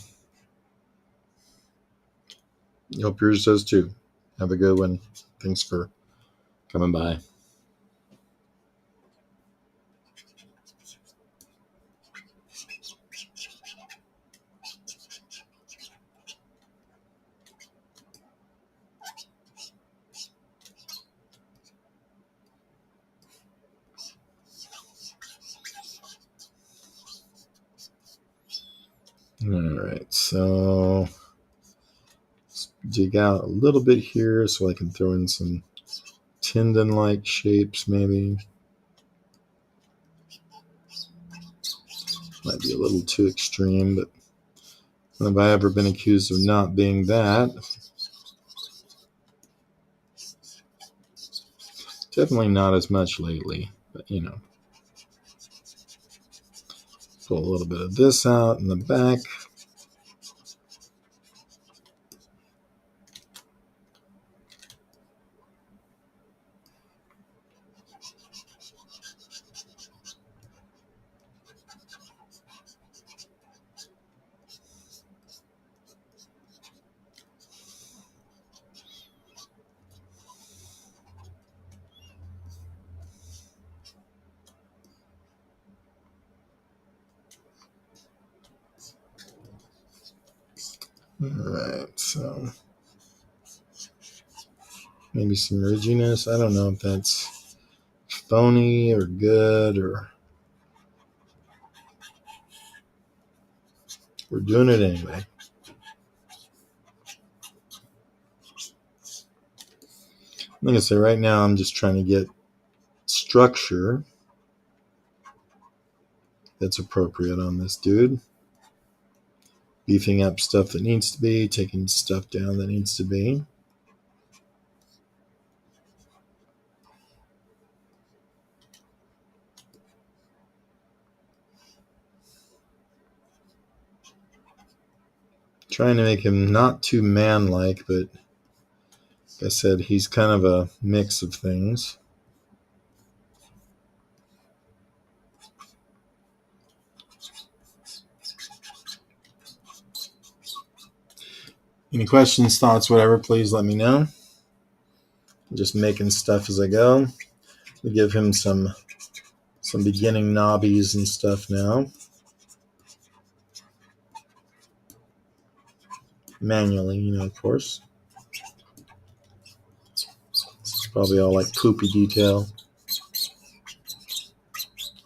Hope yours does too. Have a good one. Thanks for coming by. All right, so let's dig out a little bit here so I can throw in some tendon-like shapes maybe. Might be a little too extreme, but when have I ever been accused of not being that? Definitely not as much lately, but you know. Pull a little bit of this out in the back. Alright, so maybe some ridginess. I don't know if that's phony or good, or we're doing it anyway. Like I say, right now I'm just trying to get structure that's appropriate on this dude. Beefing up stuff that needs to be, taking stuff down that needs to be. Trying to make him not too man-like, but like I said, he's kind of a mix of things. Any questions, thoughts, whatever, please let me know. I'm just making stuff as I go. We give him some beginning knobbies and stuff now. Manually, you know, of course. It's probably all like poopy detail.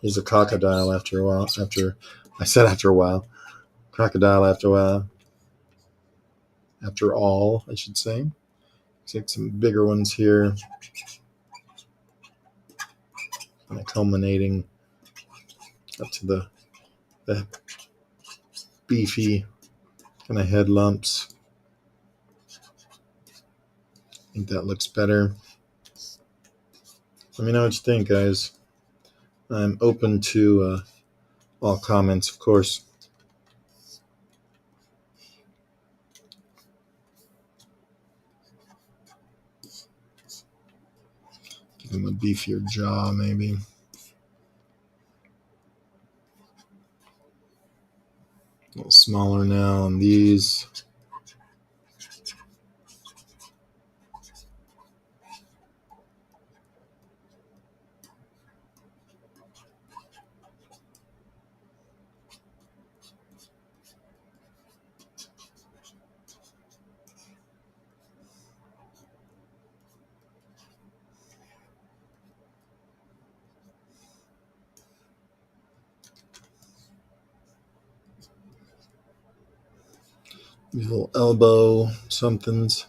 He's a caca-dile after a while. After a while. Crocodile after a while. After all, I should say. Take some bigger ones here. Kind of culminating up to the beefy kind of head lumps. I think that looks better. Let me know what you think, guys. I'm open to all comments, of course. Give him a beefier jaw, maybe. A little smaller now on these. These little elbow somethings.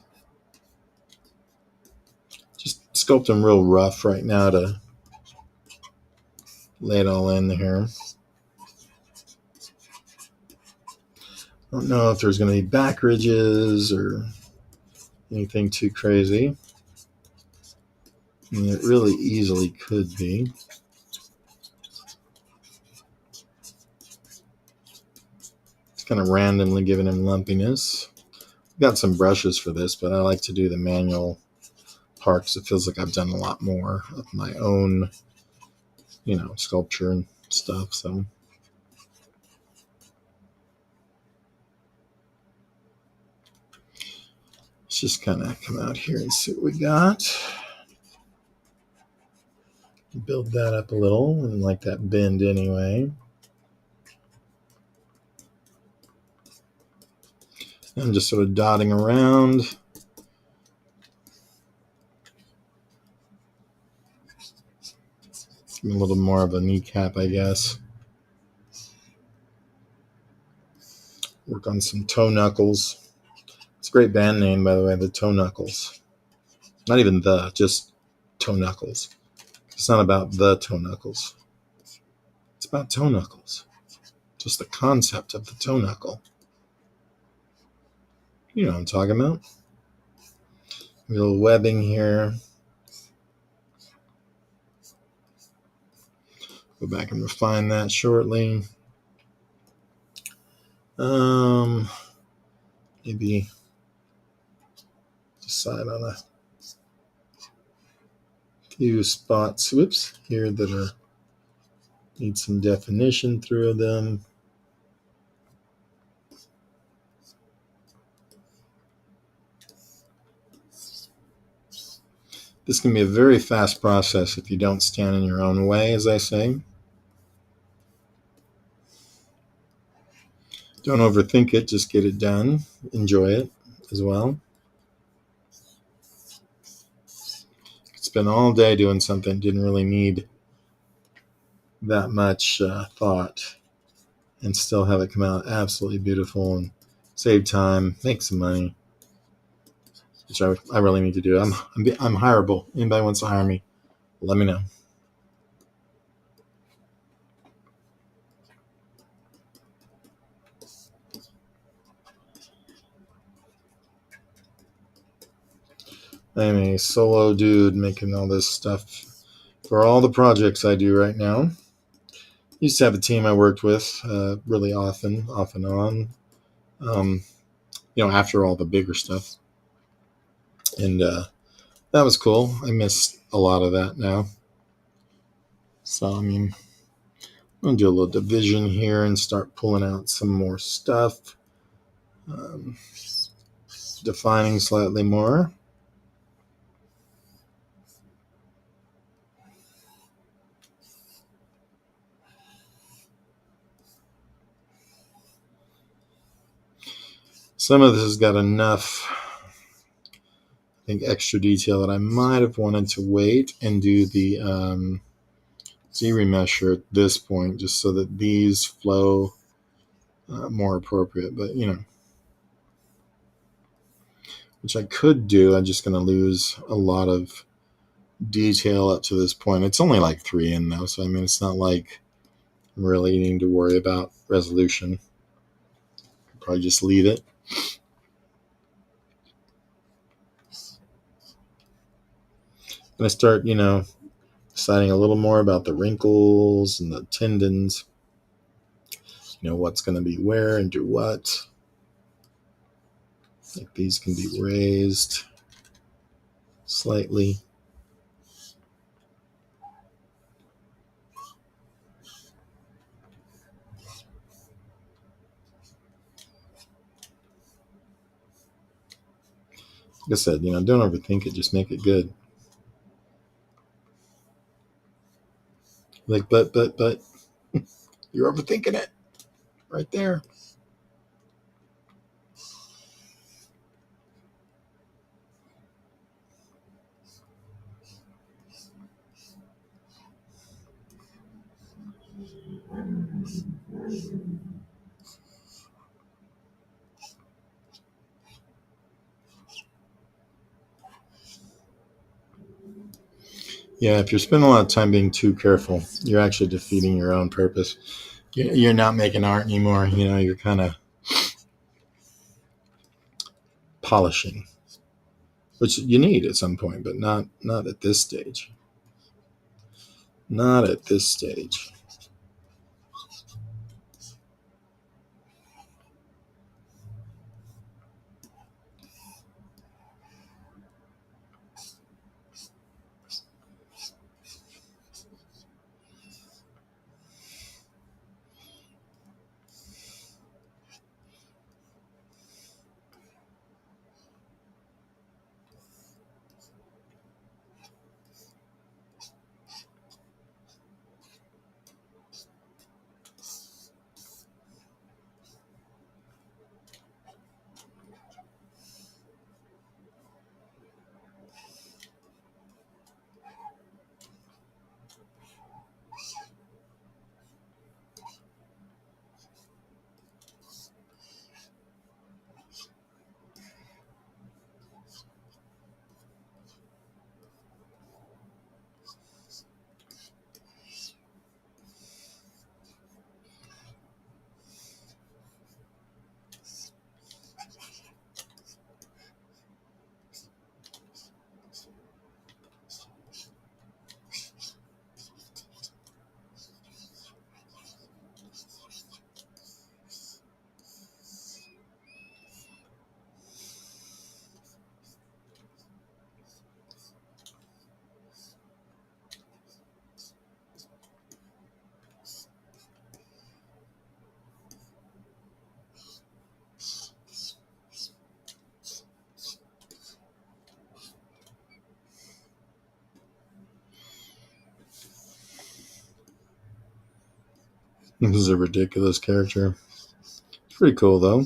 Just sculpt them real rough right now to lay it all in here. I don't know if there's going to be back ridges or anything too crazy. I mean, it really easily could be. kind of randomly giving him lumpiness. Got some brushes for this, but I like to do the manual part because it feels like I've done a lot more of my own, sculpture and stuff. So let's just kind of come out here and see what we got. Build that up a little, and like that bend anyway. I'm just sort of dotting around. A little more of a kneecap, I guess. Work on some toe knuckles. It's a great band name, by the way, the Toe Knuckles. Not even just toe knuckles. It's not about the toe knuckles. It's about toe knuckles. Just the concept of the toe knuckle. You know what I'm talking about. A little webbing here. Go back and refine that shortly. Maybe decide on a few spots, here that need some definition through them. This can be a very fast process if you don't stand in your own way, as I say. Don't overthink it, just get it done. Enjoy it as well. Spend all day doing something, didn't really need that much thought, and still have it come out absolutely beautiful and save time, make some money, which I really need to do. I'm hireable. Anybody wants to hire me, let me know. I'm a solo dude making all this stuff for all the projects I do right now. Used to have a team I worked with really often, off and on, after all the bigger stuff. And that was cool. I miss a lot of that now. So, I'm going to do a little division here and start pulling out some more stuff. Defining slightly more. Some of this has got enough, I think, extra detail that I might have wanted to wait and do the Z-remesher at this point, just so that these flow more appropriate. But, which I could do. I'm just going to lose a lot of detail up to this point. It's only like 3 in, though, so it's not like I'm really needing to worry about resolution. Probably just leave it. And I start, deciding a little more about the wrinkles and the tendons. What's going to be where and do what. Like these can be raised slightly. Like I said, don't overthink it, just make it good. Like, but, you're overthinking it right there. Yeah, if you're spending a lot of time being too careful, you're actually defeating your own purpose. You're not making art anymore. You're kind of polishing, which you need at some point, but not at this stage. Not at this stage. This is a ridiculous character. It's pretty cool, though,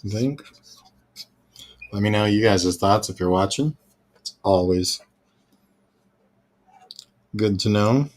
I think. Let me know you guys' thoughts if you're watching. It's always good to know.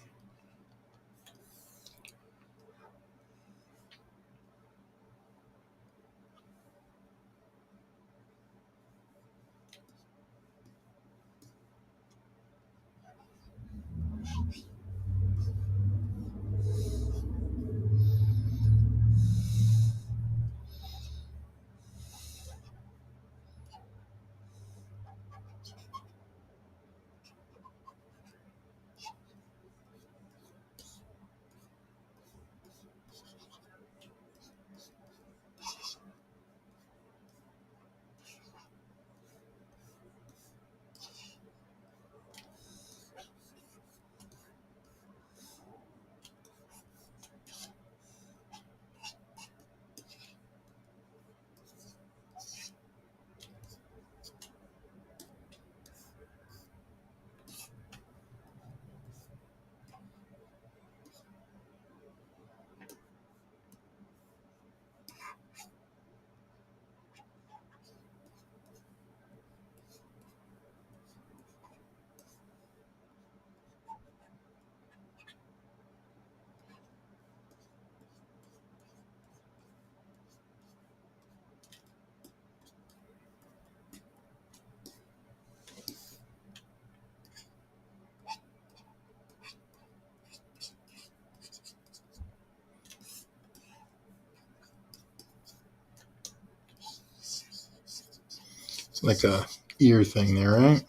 It's like a ear thing there, right?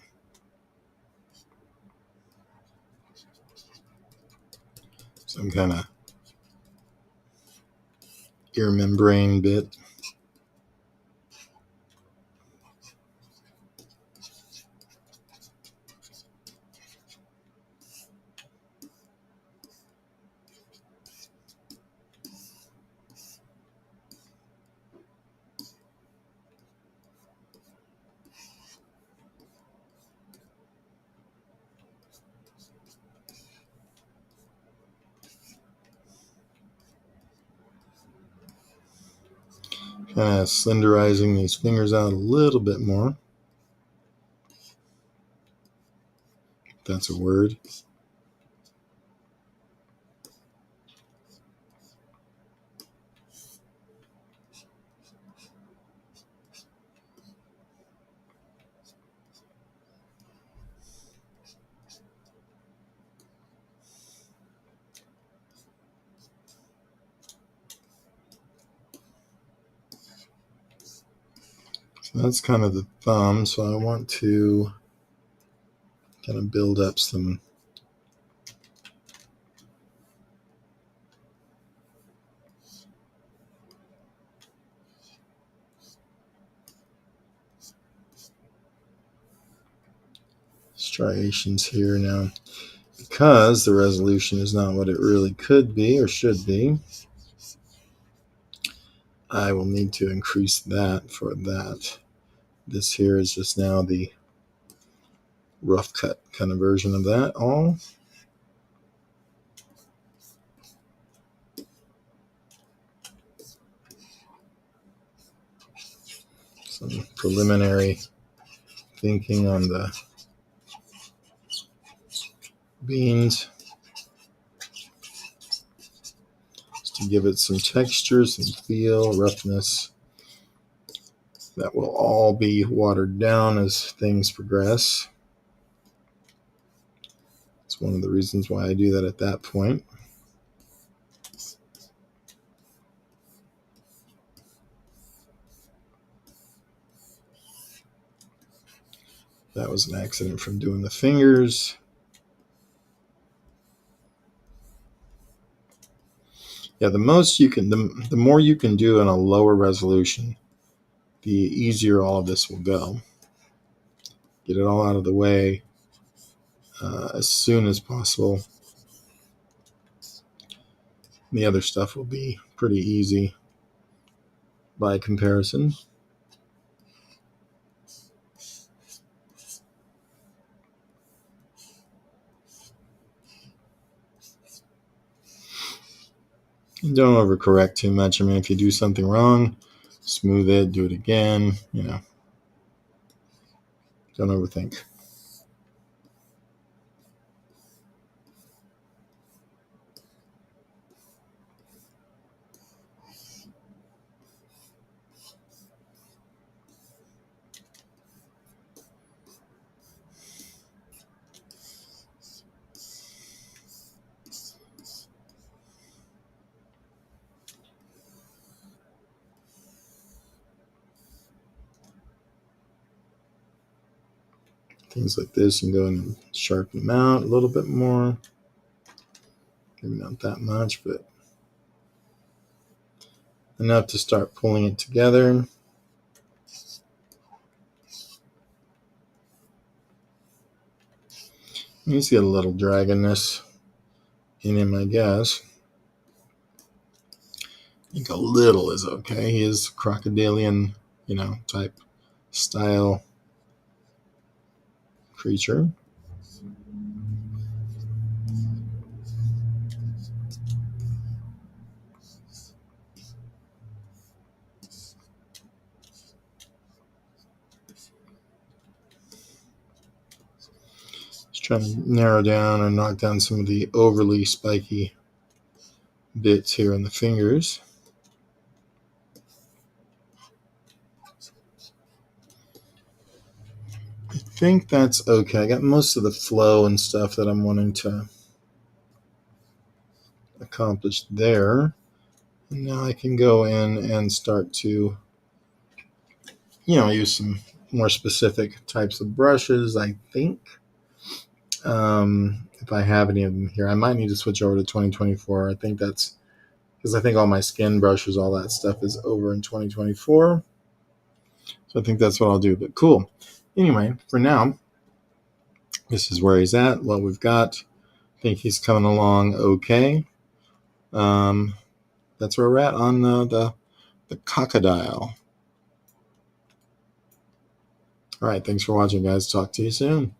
Some kind of ear membrane bit. Kind of slenderizing these fingers out a little bit more. If that's a word. So that's kind of the thumb. So I want to kind of build up some striations here now. Because the resolution is not what it really could be or should be, I will need to increase that for that. This here is just now the rough cut kind of version of that all. Some preliminary thinking on the beans just to give it some texture, some feel, roughness. That will all be watered down as things progress. It's one of the reasons why I do that at that point. That was an accident from doing the fingers. Yeah, the most you can, the more you can do in a lower resolution, the easier all of this will go. Get it all out of the way as soon as possible. The other stuff will be pretty easy by comparison. And don't overcorrect too much. I mean, if you do something wrong, smooth it, do it again, don't overthink. Things like this, you can go in and sharpen them out a little bit more. Maybe not that much, but enough to start pulling it together. You see a little dragonness in him, I guess. I think a little is okay. He is crocodilian, type style creature. Just trying to narrow down or knock down some of the overly spiky bits here on the fingers. I think that's okay. I got most of the flow and stuff that I'm wanting to accomplish there. And now I can go in and start to, use some more specific types of brushes, I think. If I have any of them here, I might need to switch over to 2024. I think that's because I think all my skin brushes, all that stuff is over in 2024. So I think that's what I'll do. But cool. Anyway, for now, this is where he's at. What we've got. I think he's coming along okay. That's where we're at on the Caca-dile. All right. Thanks for watching, guys. Talk to you soon.